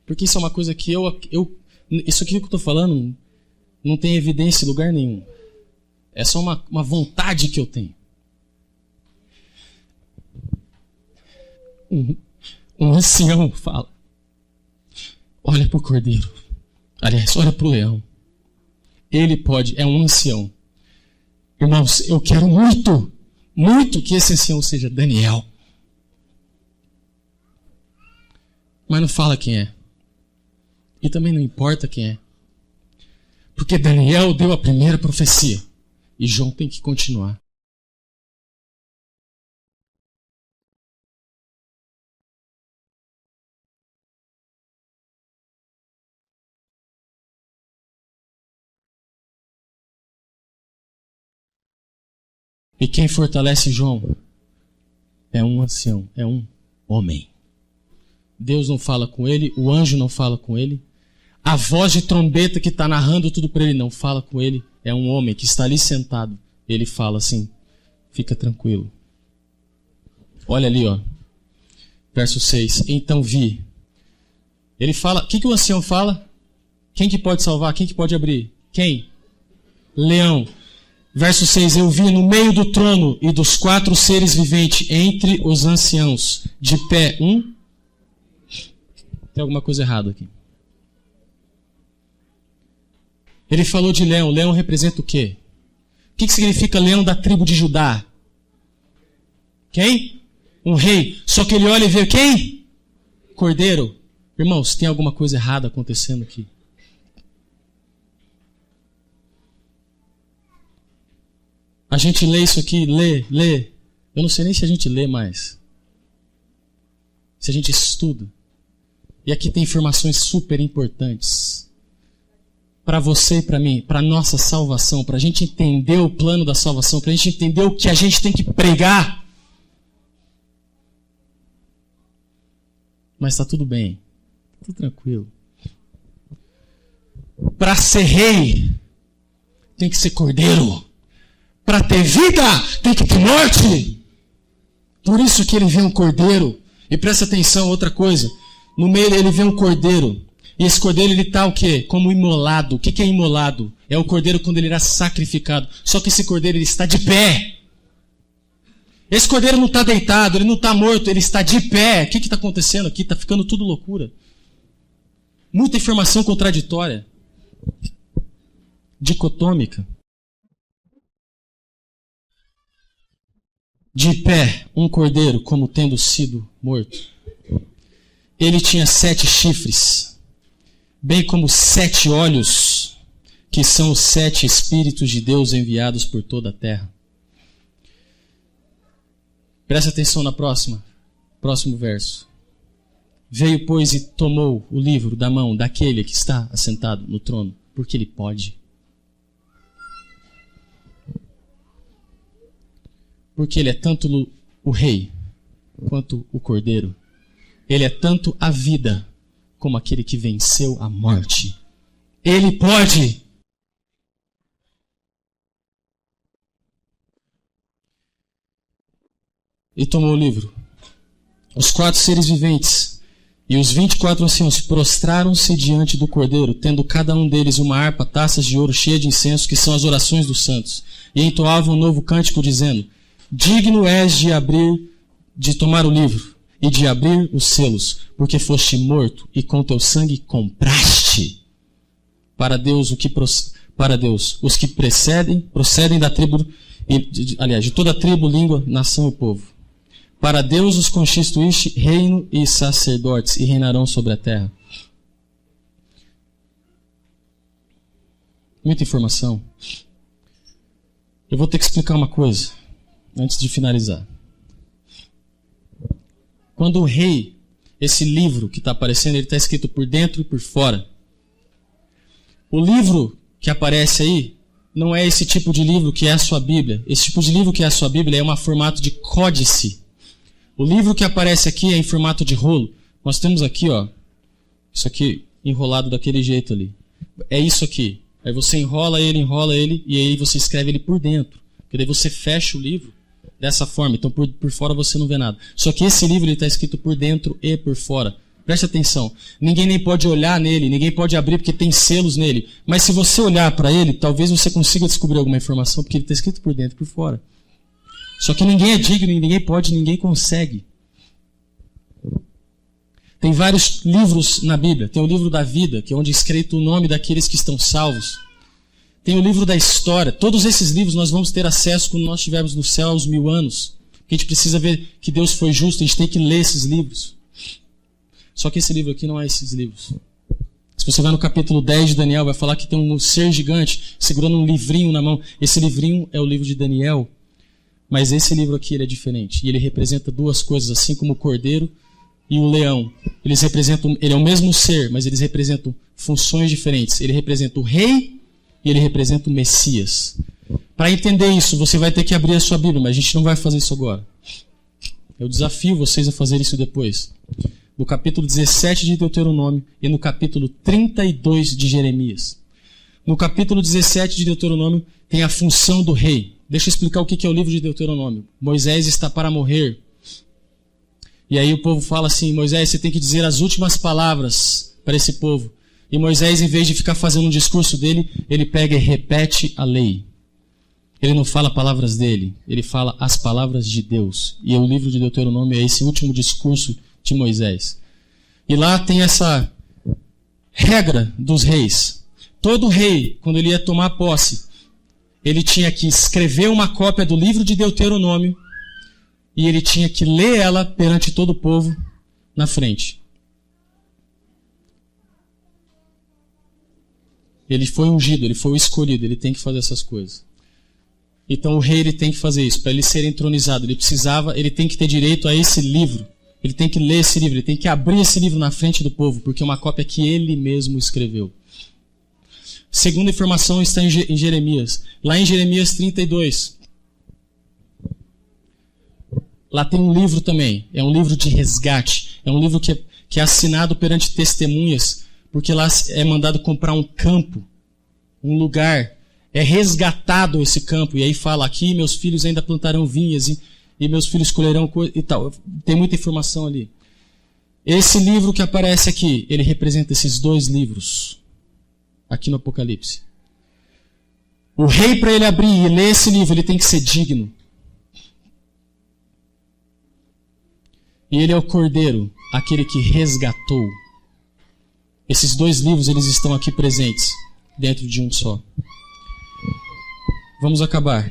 Porque isso é uma coisa que isso aqui que eu estou falando não tem evidência em lugar nenhum. É só uma vontade que eu tenho. Um ancião fala, olha para o cordeiro. Aliás, olha para o leão. Ele pode, é um ancião. Irmãos, eu quero muito, muito que esse ancião seja Daniel. Mas não fala quem é. E também não importa quem é. Porque Daniel deu a primeira profecia. E João tem que continuar. E quem fortalece João é um ancião, é um homem. Deus não fala com ele, o anjo não fala com ele. A voz de trombeta que está narrando tudo para ele não fala com ele. É um homem que está ali sentado. Ele fala assim, fica tranquilo. Olha ali, ó. Verso 6. Então vi. Ele fala, o que o ancião fala? Quem que pode salvar? Quem que pode abrir? Quem? Leão. Verso 6, eu vi no meio do trono e dos 4 seres viventes, entre os anciãos, de pé Tem alguma coisa errada aqui. Ele falou de leão. Leão representa o quê? O que significa leão da tribo de Judá? Quem? Um rei. Só que ele olha e vê quem? Cordeiro. Irmãos, tem alguma coisa errada acontecendo aqui. A gente lê isso aqui, lê. Eu não sei nem se a gente lê mais. Se a gente estuda. E aqui tem informações super importantes. Para você e para mim, para nossa salvação, para a gente entender o plano da salvação, para a gente entender o que a gente tem que pregar. Mas está tudo bem. Tudo tranquilo. Para ser rei, tem que ser cordeiro. Para ter vida, tem que ter morte. Por isso que ele vê um cordeiro. E presta atenção, outra coisa. No meio dele vê um cordeiro. E esse cordeiro, ele está o quê? Como imolado. O que é imolado? É o cordeiro quando ele era sacrificado. Só que esse cordeiro, ele está de pé. Esse cordeiro não está deitado, ele não está morto, ele está de pé. O que está acontecendo aqui? Está ficando tudo loucura. Muita informação contraditória. Dicotômica. de pé um cordeiro como tendo sido morto. Ele tinha 7 chifres, bem como 7 olhos, que são os 7 Espíritos de Deus enviados por toda a terra. Presta atenção na próximo verso. Veio, pois, e tomou o livro da mão daquele que está assentado no trono, porque ele pode. Porque ele é tanto o rei quanto o cordeiro. Ele é tanto a vida como aquele que venceu a morte. Ele pode. E tomou o livro. Os 4 seres viventes e os 24 anciãos prostraram-se diante do cordeiro, tendo cada um deles uma harpa, taças de ouro cheias de incenso, que são as orações dos santos. E entoavam um novo cântico, dizendo: digno és de tomar o livro e de abrir os selos, porque foste morto e com teu sangue compraste para Deus os que procedem da tribo, de toda a tribo, língua, nação e povo. Para Deus os constituíste reino e sacerdotes, e reinarão sobre a terra. Muita informação. Eu vou ter que explicar uma coisa antes de finalizar. Quando o rei, esse livro que está aparecendo, ele está escrito por dentro e por fora. O livro que aparece aí não é esse tipo de livro que é a sua Bíblia. Esse tipo de livro que é a sua Bíblia é um formato de códice. O livro que aparece aqui é em formato de rolo. Nós temos aqui, ó, isso aqui enrolado daquele jeito ali. É isso aqui. Aí você enrola ele, e aí você escreve ele por dentro. Porque daí você fecha o livro dessa forma. Então por fora você não vê nada. Só que esse livro está escrito por dentro e por fora. Preste atenção. Ninguém nem pode olhar nele, ninguém pode abrir porque tem selos nele. Mas se você olhar para ele, talvez você consiga descobrir alguma informação, porque ele está escrito por dentro e por fora. Só que ninguém é digno, ninguém pode, ninguém consegue. Tem vários livros na Bíblia. Tem o livro da vida, que é onde é escrito o nome daqueles que estão salvos. Tem o livro da história. Todos esses livros nós vamos ter acesso quando nós estivermos no céu aos 1000 anos. Porque a gente precisa ver que Deus foi justo, a gente tem que ler esses livros. Só que esse livro aqui não é esses livros. Se você vai no capítulo 10 de Daniel, vai falar que tem um ser gigante segurando um livrinho na mão. Esse livrinho é o livro de Daniel. Mas esse livro aqui ele é diferente. E ele representa 2 coisas, assim como o cordeiro e o leão. Ele é o mesmo ser, mas eles representam funções diferentes. Ele representa o rei e ele representa o Messias. Para entender isso, você vai ter que abrir a sua Bíblia, mas a gente não vai fazer isso agora. Eu desafio vocês a fazer isso depois. No capítulo 17 de Deuteronômio e no capítulo 32 de Jeremias. No capítulo 17 de Deuteronômio tem a função do rei. Deixa eu explicar o que é o livro de Deuteronômio. Moisés está para morrer. E aí o povo fala assim: Moisés, você tem que dizer as últimas palavras para esse povo. E Moisés, em vez de ficar fazendo um discurso dele, ele pega e repete a lei. Ele não fala palavras dele, ele fala as palavras de Deus. E o livro de Deuteronômio é esse último discurso de Moisés. E lá tem essa regra dos reis. Todo rei, quando ele ia tomar posse, ele tinha que escrever uma cópia do livro de Deuteronômio e ele tinha que ler ela perante todo o povo na frente. Ele foi ungido, ele foi o escolhido, ele tem que fazer essas coisas. Então o rei ele tem que fazer isso. Para ele ser entronizado, ele tem que ter direito a esse livro. Ele tem que ler esse livro, ele tem que abrir esse livro na frente do povo, porque é uma cópia que ele mesmo escreveu. Segunda informação está em Jeremias. Lá em Jeremias 32. Lá tem um livro também. É um livro de resgate. É um livro que é assinado perante testemunhas, porque lá é mandado comprar um campo, um lugar. É resgatado esse campo. E aí fala: aqui meus filhos ainda plantarão vinhas e meus filhos colherão coisa e tal. Tem muita informação ali. Esse livro que aparece aqui, ele representa esses 2 livros. Aqui no Apocalipse. O rei, para ele abrir e ler esse livro, ele tem que ser digno. E ele é o cordeiro, aquele que resgatou. Esses 2 livros, eles estão aqui presentes, dentro de um só. Vamos acabar.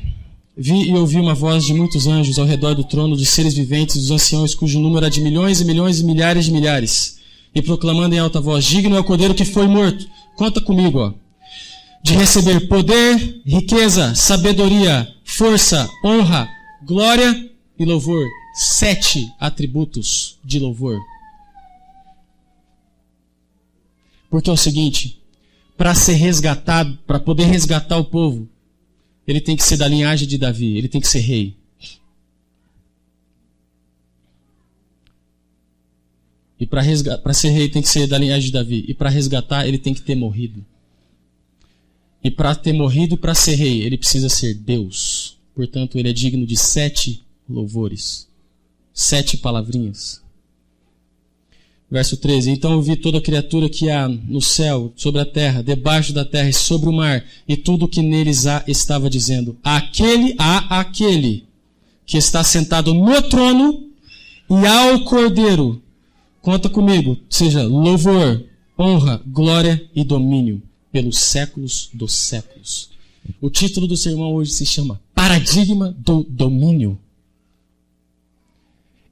Vi e ouvi uma voz de muitos anjos ao redor do trono, dos seres viventes e dos anciãos, cujo número é de milhões e milhões e milhares de milhares, e proclamando em alta voz: digno é o Cordeiro que foi morto. Conta comigo, ó. De receber poder, riqueza, sabedoria, força, honra, glória e louvor. 7 atributos de louvor. Porque é o seguinte, para ser resgatado, para poder resgatar o povo, ele tem que ser da linhagem de Davi, ele tem que ser rei. E para ser rei tem que ser da linhagem de Davi. E para resgatar ele tem que ter morrido. E para ter morrido, para ser rei, ele precisa ser Deus. Portanto, ele é digno de 7 louvores. 7 palavrinhas. Verso 13. Então eu vi toda criatura que há no céu, sobre a terra, debaixo da terra e sobre o mar, e tudo o que neles há, estava dizendo: aquele que está sentado no trono e ao Cordeiro, conta comigo, seja louvor, honra, glória e domínio pelos séculos dos séculos. O título do sermão hoje se chama Paradigma do Domínio.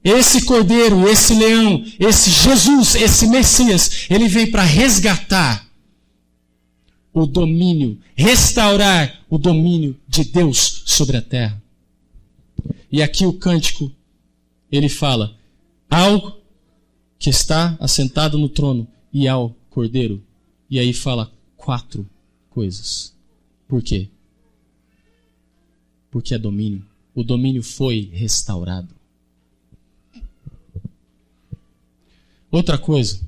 Esse Cordeiro, esse Leão, esse Jesus, esse Messias, ele vem para resgatar o domínio, restaurar o domínio de Deus sobre a terra. E aqui o cântico, ele fala: ao que está assentado no trono e ao Cordeiro. E aí fala 4 coisas. Por quê? Porque é domínio. O domínio foi restaurado. Outra coisa,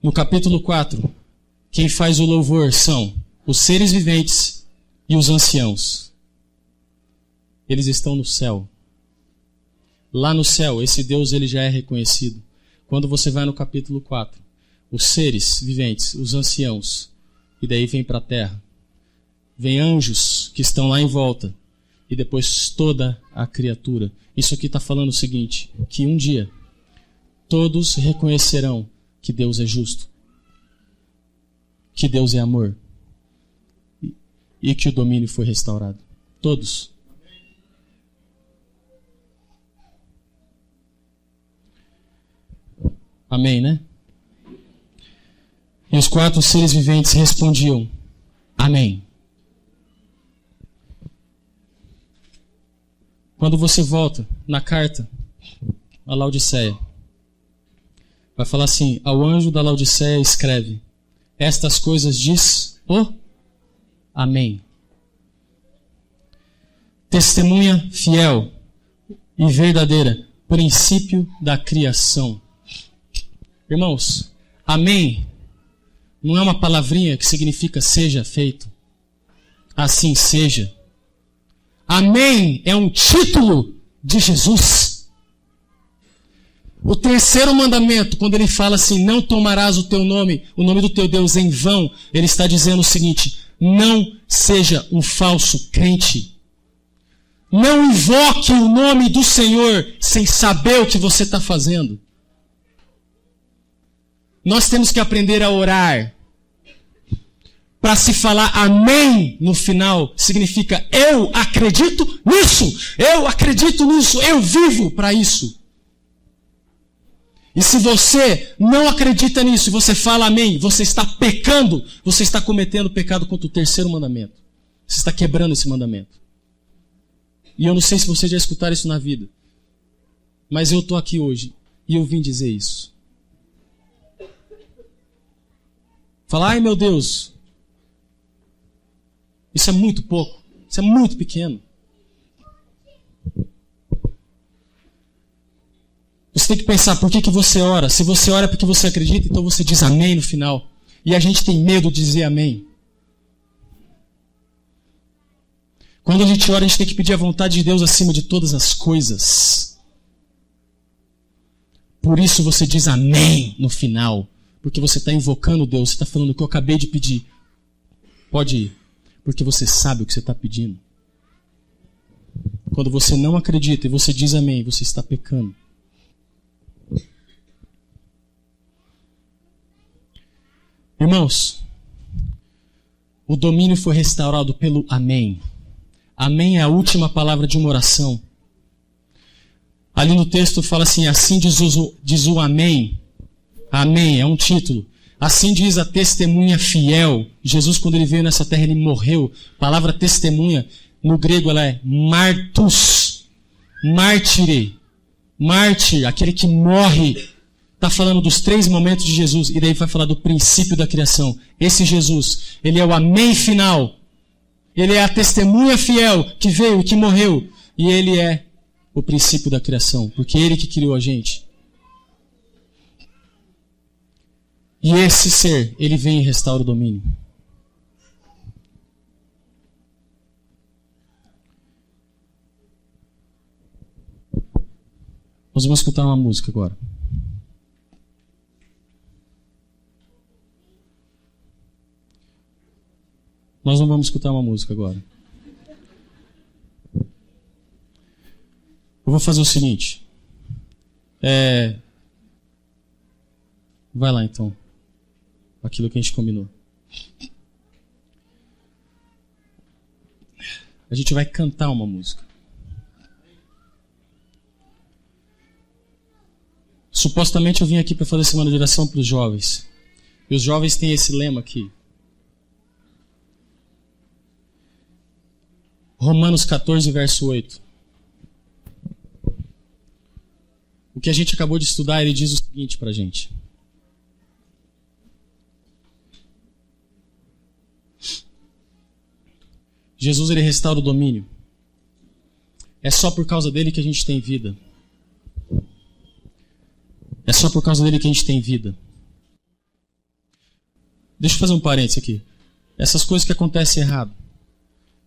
no capítulo 4, quem faz o louvor são os seres viventes e os anciãos. Eles estão no céu. Lá no céu, esse Deus ele já é reconhecido. Quando você vai no capítulo 4, os seres viventes, os anciãos, e daí vem para a terra. Vem anjos que estão lá em volta, e depois toda a criatura. Isso aqui está falando o seguinte, que um dia todos reconhecerão que Deus é justo, que Deus é amor e que o domínio foi restaurado. Todos. Amém, né? E os 4 seres viventes respondiam: amém. Quando você volta na carta a Laodiceia, vai falar assim: ao anjo da Laodiceia escreve: estas coisas diz o amém. Testemunha fiel e verdadeira, princípio da criação. Irmãos, amém não é uma palavrinha que significa seja feito. Assim seja. Amém é um título de Jesus. O terceiro mandamento, quando ele fala assim: não tomarás o teu nome, o nome do teu Deus em vão, ele está dizendo o seguinte: não seja um falso crente. Não invoque o nome do Senhor sem saber o que você está fazendo. Nós temos que aprender a orar. Para se falar amém no final, significa eu acredito nisso, eu vivo para isso. E se você não acredita nisso e você fala amém, você está pecando, você está cometendo pecado contra o terceiro mandamento. Você está quebrando esse mandamento. E eu não sei se vocês já escutaram isso na vida, mas eu estou aqui hoje e eu vim dizer isso. Falar, ai meu Deus, isso é muito pouco, isso é muito pequeno. Você tem que pensar, por que você ora? Se você ora porque você acredita, então você diz amém no final. E a gente tem medo de dizer amém. Quando a gente ora, a gente tem que pedir a vontade de Deus acima de todas as coisas. Por isso você diz amém no final. Porque você está invocando Deus, você está falando o que eu acabei de pedir. Pode ir, porque você sabe o que você está pedindo. Quando você não acredita e você diz amém, você está pecando. Irmãos, o domínio foi restaurado pelo amém. Amém é a última palavra de uma oração. Ali no texto fala assim, assim diz o amém. Amém é um título. Assim diz a testemunha fiel. Jesus, quando ele veio nessa terra, ele morreu. A palavra testemunha, no grego, ela é martus. Mártire. Mártir, aquele que morre. Está falando dos 3 momentos de Jesus. E daí vai falar do princípio da criação. Esse Jesus, ele é o amém final. Ele é a testemunha fiel que veio e que morreu. E ele é o princípio da criação. Porque ele que criou a gente. E esse ser, ele vem e restaura o domínio. Nós vamos escutar uma música agora. Nós não vamos escutar uma música agora. Eu vou fazer o seguinte. Vai lá então. Aquilo que a gente combinou. A gente vai cantar uma música. Supostamente eu vim aqui para fazer semana de oração para os jovens. E os jovens têm esse lema aqui. Romanos 14, verso 8. O que a gente acabou de estudar, ele diz o seguinte para a gente. Jesus, ele restaura o domínio. É só por causa dele que a gente tem vida. É só por causa dele que a gente tem vida. Deixa eu fazer um parênteses aqui. Essas coisas que acontecem errado.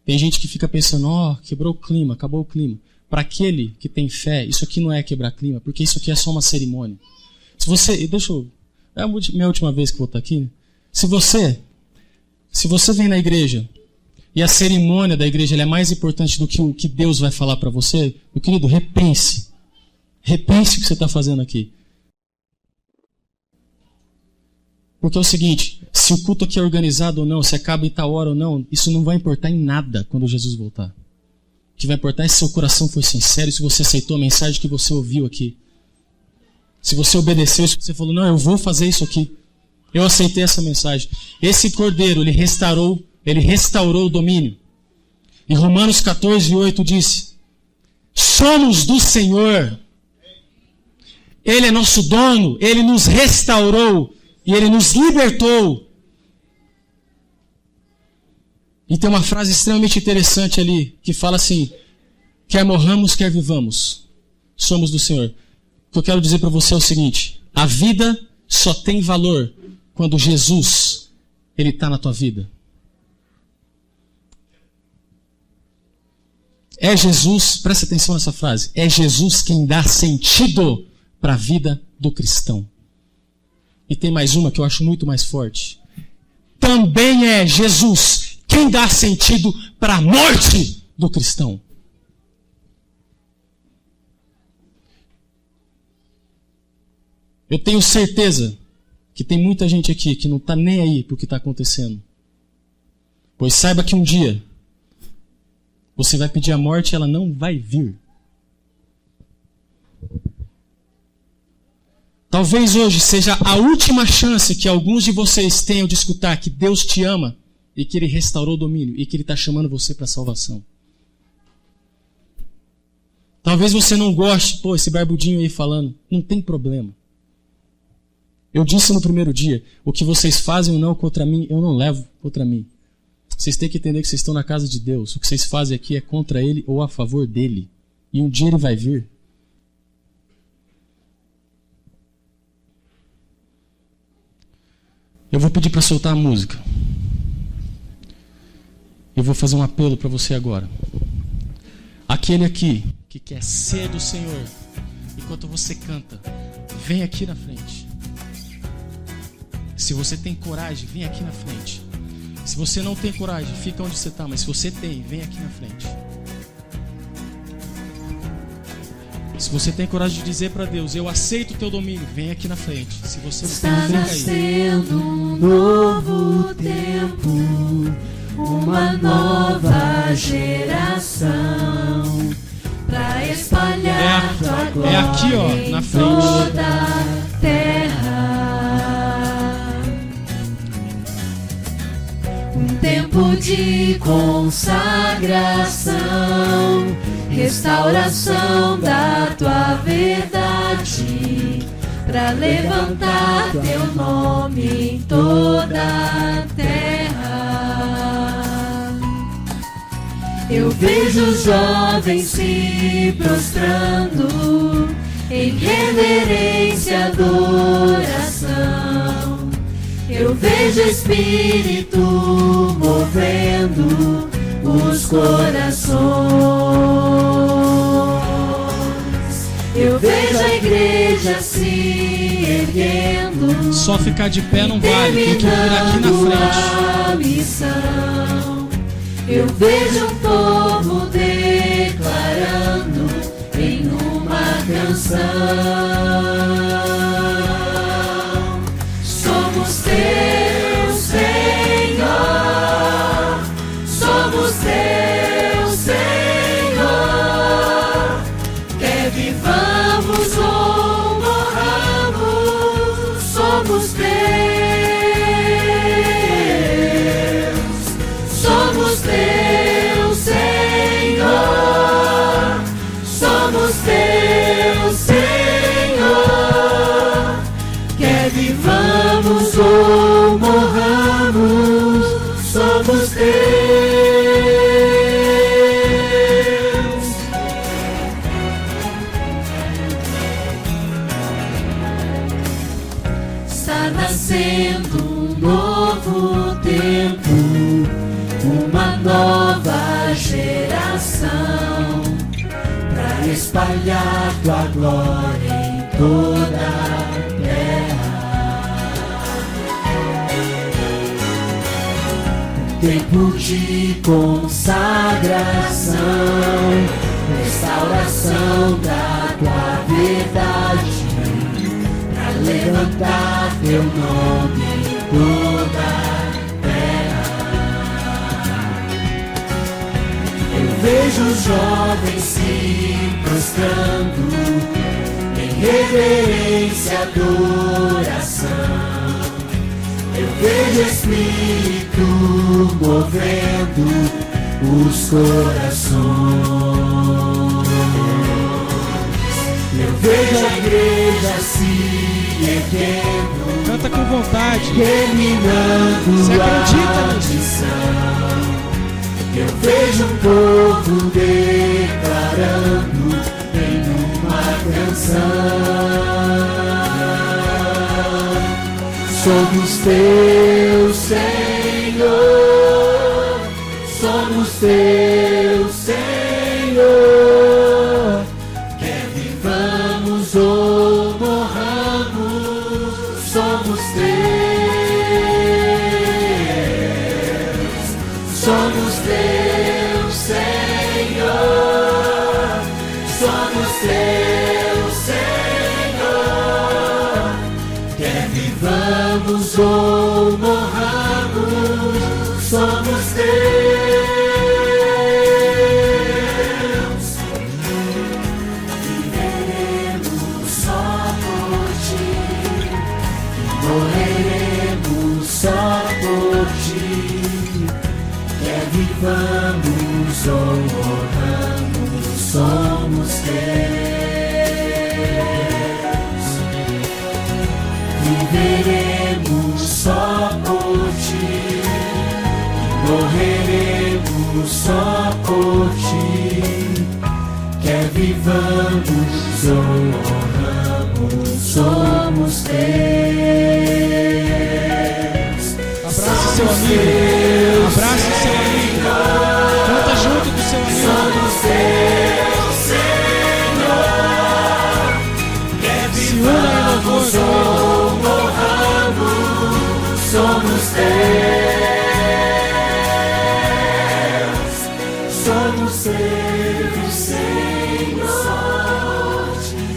Tem gente que fica pensando, quebrou o clima, acabou o clima. Para aquele que tem fé, isso aqui não é quebrar clima, porque isso aqui é só uma cerimônia. É a minha última vez que vou estar aqui. Se você vem na igreja e a cerimônia da igreja é mais importante do que o que Deus vai falar para você, meu querido, repense. Repense o que você está fazendo aqui. Porque é o seguinte, se o culto aqui é organizado ou não, se acaba em tal hora ou não, isso não vai importar em nada quando Jesus voltar. O que vai importar é se seu coração foi sincero, se você aceitou a mensagem que você ouviu aqui. Se você obedeceu, se você falou, não, eu vou fazer isso aqui. Eu aceitei essa mensagem. Esse cordeiro, ele restaurou o domínio. Em Romanos 14, 8 disse, somos do Senhor. Ele é nosso dono, ele nos restaurou. E ele nos libertou. E tem uma frase extremamente interessante ali, que fala assim, quer morramos, quer vivamos, somos do Senhor. O que eu quero dizer para você é o seguinte, a vida só tem valor quando Jesus, ele está na tua vida. É Jesus, presta atenção nessa frase, é Jesus quem dá sentido para a vida do cristão. E tem mais uma que eu acho muito mais forte. Também é Jesus quem dá sentido para a morte do cristão. Eu tenho certeza que tem muita gente aqui que não está nem aí para o que está acontecendo. Pois saiba que um dia você vai pedir a morte e ela não vai vir. Talvez hoje seja a última chance que alguns de vocês tenham de escutar que Deus te ama e que Ele restaurou o domínio e que Ele está chamando você para a salvação. Talvez você não goste, esse barbudinho aí falando, não tem problema. Eu disse no primeiro dia, o que vocês fazem ou não contra mim, eu não levo contra mim. Vocês têm que entender que vocês estão na casa de Deus. O que vocês fazem aqui é contra Ele ou a favor dEle. E um dia Ele vai vir. Eu vou pedir para soltar a música. Eu vou fazer um apelo para você agora. Aquele aqui que quer ser do Senhor, enquanto você canta, vem aqui na frente. Se você tem coragem, vem aqui na frente. Se você não tem coragem, fica onde você está. Mas se você tem, vem aqui na frente. Se você tem coragem de dizer para Deus, eu aceito o teu domínio, vem aqui na frente. Se você não Está tem, fica aí. nascendo um novo tempo, uma nova geração, pra espalhar tua glória aqui, ó, na em frente. toda a terra. Um tempo de consagração, restauração da tua verdade, pra levantar teu nome em toda a terra. Eu vejo os jovens se prostrando em reverência e adoração. Eu vejo o Espírito movendo os corações. Eu vejo a igreja se erguendo. Só ficar de pé não vale, tem que vir aqui na frente. Missão. Eu vejo um povo declarando em uma canção: somos teu Senhor, somos teu Senhor, quer vivamos ou morramos, somos teus, somos teu Senhor, somos teu Senhor, quer vivamos ou morramos, somos teus. Está nascendo um novo tempo, uma nova geração, pra espalhar tua glória em toda a terra. Tempo de consagração, restauração da tua verdade, pra levantar teu nome em toda a terra. Eu vejo os jovens se prostrando em reverência e adoração. Eu vejo o Espírito movendo os corações. Eu vejo a igreja se erguendo, Canta com vontade. terminando Você acredita a nisso? missão. Eu vejo um povo declarando em uma canção: somos teu Senhor, somos teu Senhor, quer vivamos ou morramos, somos teus, somos teu Senhor, somos teu Senhor, quer vivamos ou morramos, somos teus. Viveremos só por ti, morreremos só por ti, quer vivamos ou morramos, somos teus. Viveremos só por ti, morreremos só por ti, quer vivamos ou morramos, somos teus. Abraça seu amigo. Abraça seu amigo. Canta junto com seu amigo. Somos teu Senhor, quer Se una em louvor. vivamos ou morramos, somos teus, somos teus, Senhor,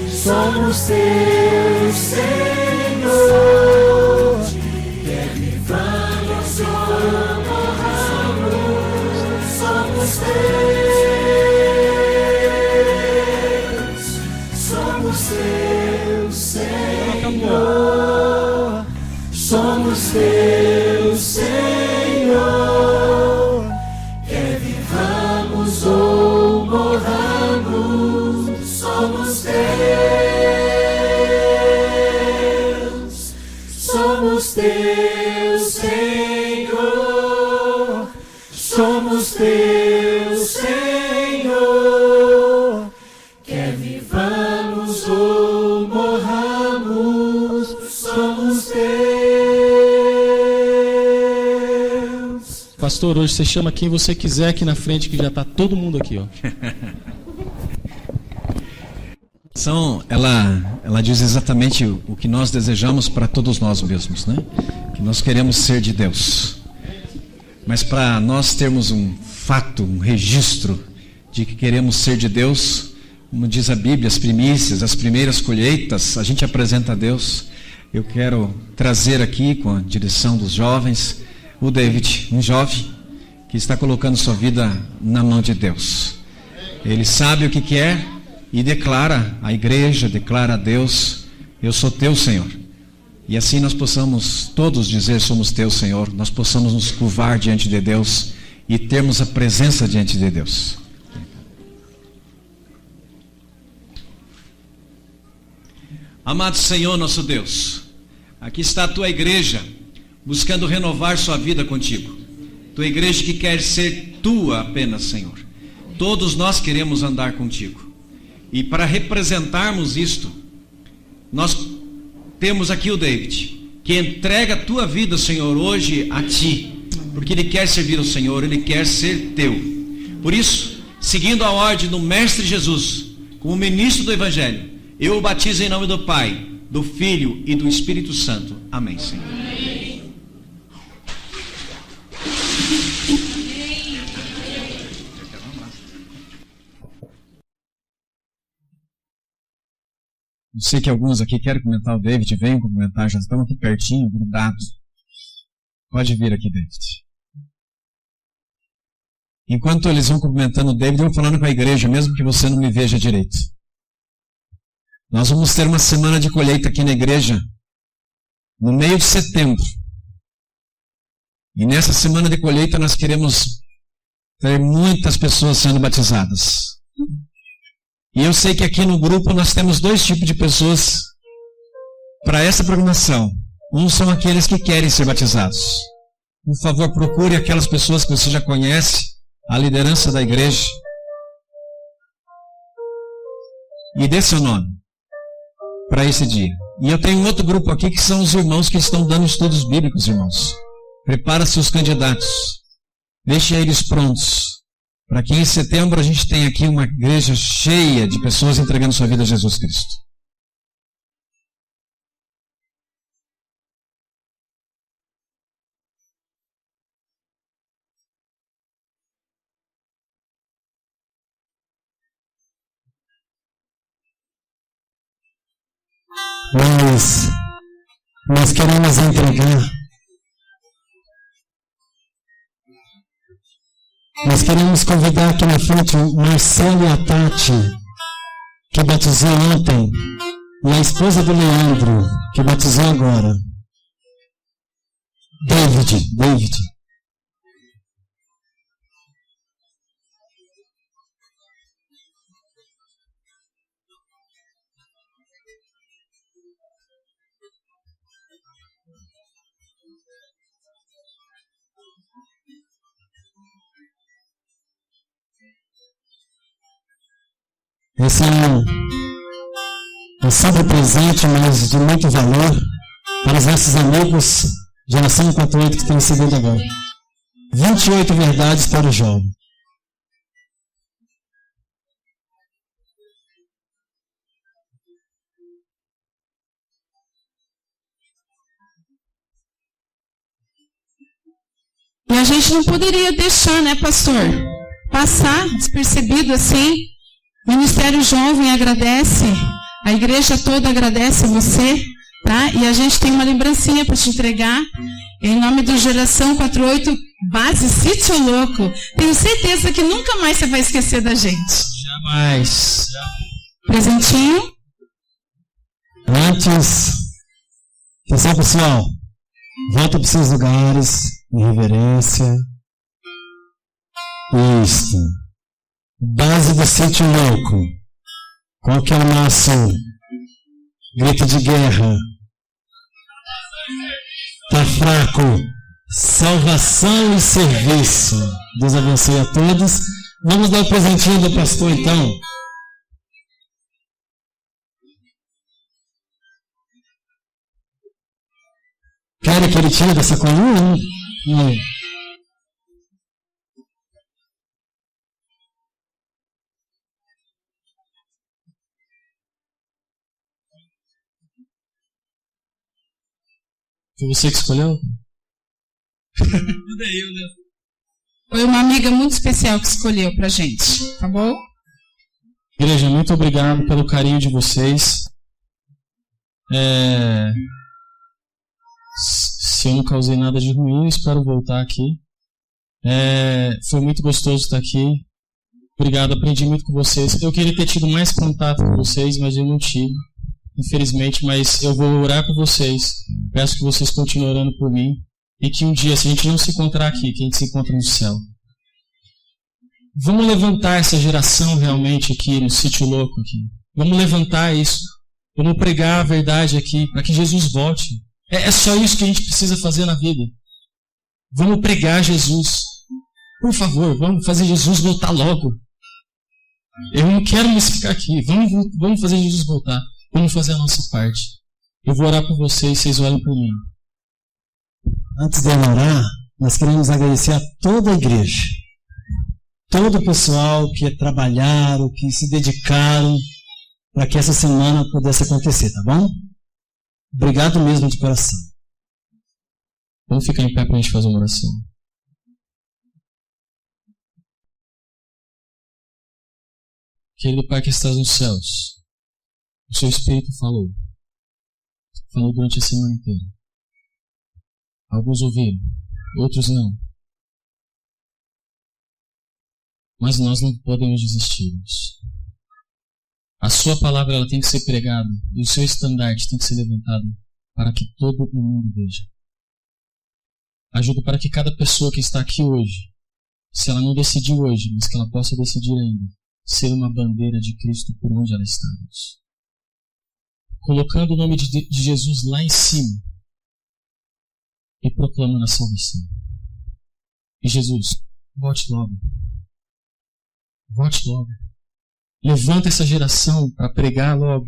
somos teus, Senhor, quer vivamos ou morramos, teus, Senhor. Somos teus, Senhor. Quer vivamos ou morramos, somos teus. Somos teus, Senhor. Somos teus, Senhor. Quer vivamos ou morramos, somos teus. Pastor, hoje você chama quem você quiser aqui na frente, que já está todo mundo aqui, ó. Ela diz exatamente o que nós desejamos para todos nós mesmos, né? Que nós queremos ser de Deus. Mas para nós termos um fato, um registro de que queremos ser de Deus, como diz a Bíblia, as primícias, as primeiras colheitas, a gente apresenta a Deus. Eu quero trazer aqui, com a direção dos jovens, o David, um jovem que está colocando sua vida na mão de Deus. Ele sabe o que quer e declara à igreja, declara a Deus: eu sou teu, Senhor. E assim nós possamos todos dizer: somos teu, Senhor. Nós possamos nos curvar diante de Deus e termos a presença diante de Deus. Amado Senhor, nosso Deus, aqui está a tua igreja, buscando renovar sua vida contigo. Tua igreja que quer ser tua apenas, Senhor. Todos nós queremos andar contigo. E para representarmos isto, nós temos aqui o David, que entrega a tua vida, Senhor, hoje a ti, porque ele quer servir ao Senhor, ele quer ser teu. Por isso, seguindo a ordem do Mestre Jesus, como ministro do Evangelho, eu o batizo em nome do Pai, do Filho e do Espírito Santo. Amém, Senhor. Eu sei que alguns aqui querem comentar o David, venham comentar, já estão aqui pertinho, grudados. Pode vir aqui, David. Enquanto eles vão cumprimentando o David, eu vou falando com a igreja, mesmo que você não me veja direito. Nós vamos ter uma semana de colheita aqui na igreja, no meio de setembro. E nessa semana de colheita nós queremos ter muitas pessoas sendo batizadas. E eu sei que aqui no grupo nós temos dois tipos de pessoas para essa programação. Uns são aqueles que querem ser batizados. Por favor, procure aquelas pessoas que você já conhece, a liderança da igreja, e dê seu nome para esse dia. E eu tenho um outro grupo aqui que são os irmãos que estão dando estudos bíblicos, irmãos. Prepara seus candidatos. Deixe eles prontos. Para que em setembro a gente tenha aqui uma igreja cheia de pessoas entregando sua vida a Jesus Cristo. Nós queremos entregar. Nós queremos convidar aqui na frente o Marcelo e a Tati, que batizou ontem, e a esposa do Leandro, que batizou agora. David. Esse é um simples presente, mas de muito valor para os nossos amigos, geração 48 que estão seguindo agora. 28 verdades para o jovem. E a gente não poderia deixar, né, pastor, passar despercebido assim. O Ministério Jovem agradece, a igreja toda agradece você, tá? E a gente tem uma lembrancinha para te entregar, em nome do Geração 48, Base Sítio Louco. Tenho certeza que nunca mais você vai esquecer da gente. Jamais. Presentinho. Antes, atenção pessoal, volta para os seus lugares, em reverência. Isto. Base do Sítio Louco. Qual que é o nosso grito de guerra? Tá fraco. Salvação e serviço. Deus abençoe a todos. Vamos dar o presentinho do pastor então. Querem que ele tire dessa coluna? Não. Foi você que escolheu? Foi uma amiga muito especial que escolheu pra gente, tá bom? Igreja, muito obrigado pelo carinho de vocês. Se eu não causei nada de ruim, eu espero voltar aqui. Foi muito gostoso estar aqui. Obrigado, aprendi muito com vocês. Eu queria ter tido mais contato com vocês, mas eu não tive, infelizmente. Mas eu vou orar por vocês. Peço que vocês continuem orando por mim. E que um dia, se a gente não se encontrar aqui, que a gente se encontre no céu. Vamos levantar essa geração realmente aqui no Sítio Louco. Aqui. Vamos levantar isso. Vamos pregar a verdade aqui, para que Jesus volte. É só isso que a gente precisa fazer na vida. Vamos pregar Jesus. Por favor, vamos fazer Jesus voltar logo. Eu não quero mais ficar aqui. Vamos fazer Jesus voltar. Vamos fazer a nossa parte. Eu vou orar por vocês orem por mim. Antes de eu orar, nós queremos agradecer a toda a igreja. Todo o pessoal que trabalharam, que se dedicaram para que essa semana pudesse acontecer, tá bom? Obrigado mesmo de coração. Vamos ficar em pé para a gente fazer uma oração. Querido Pai que estás nos céus, o seu Espírito falou durante a semana inteira. Alguns ouviram, outros não. Mas nós não podemos desistir. A sua palavra ela tem que ser pregada e o seu estandarte tem que ser levantado para que todo o mundo veja. Ajuda para que cada pessoa que está aqui hoje, se ela não decidiu hoje, mas que ela possa decidir ainda, ser uma bandeira de Cristo por onde ela está. Colocando o nome de Jesus lá em cima e proclamando a salvação. E Jesus, volte logo. Volte logo. Levanta essa geração para pregar logo,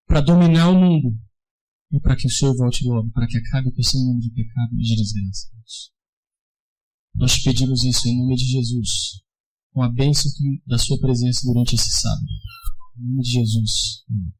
para dominar o mundo e para que o Senhor volte logo, para que acabe com esse mundo de pecado e de desgraça. Nós te pedimos isso em nome de Jesus, com a bênção da sua presença durante esse sábado. Em nome de Jesus. Amém.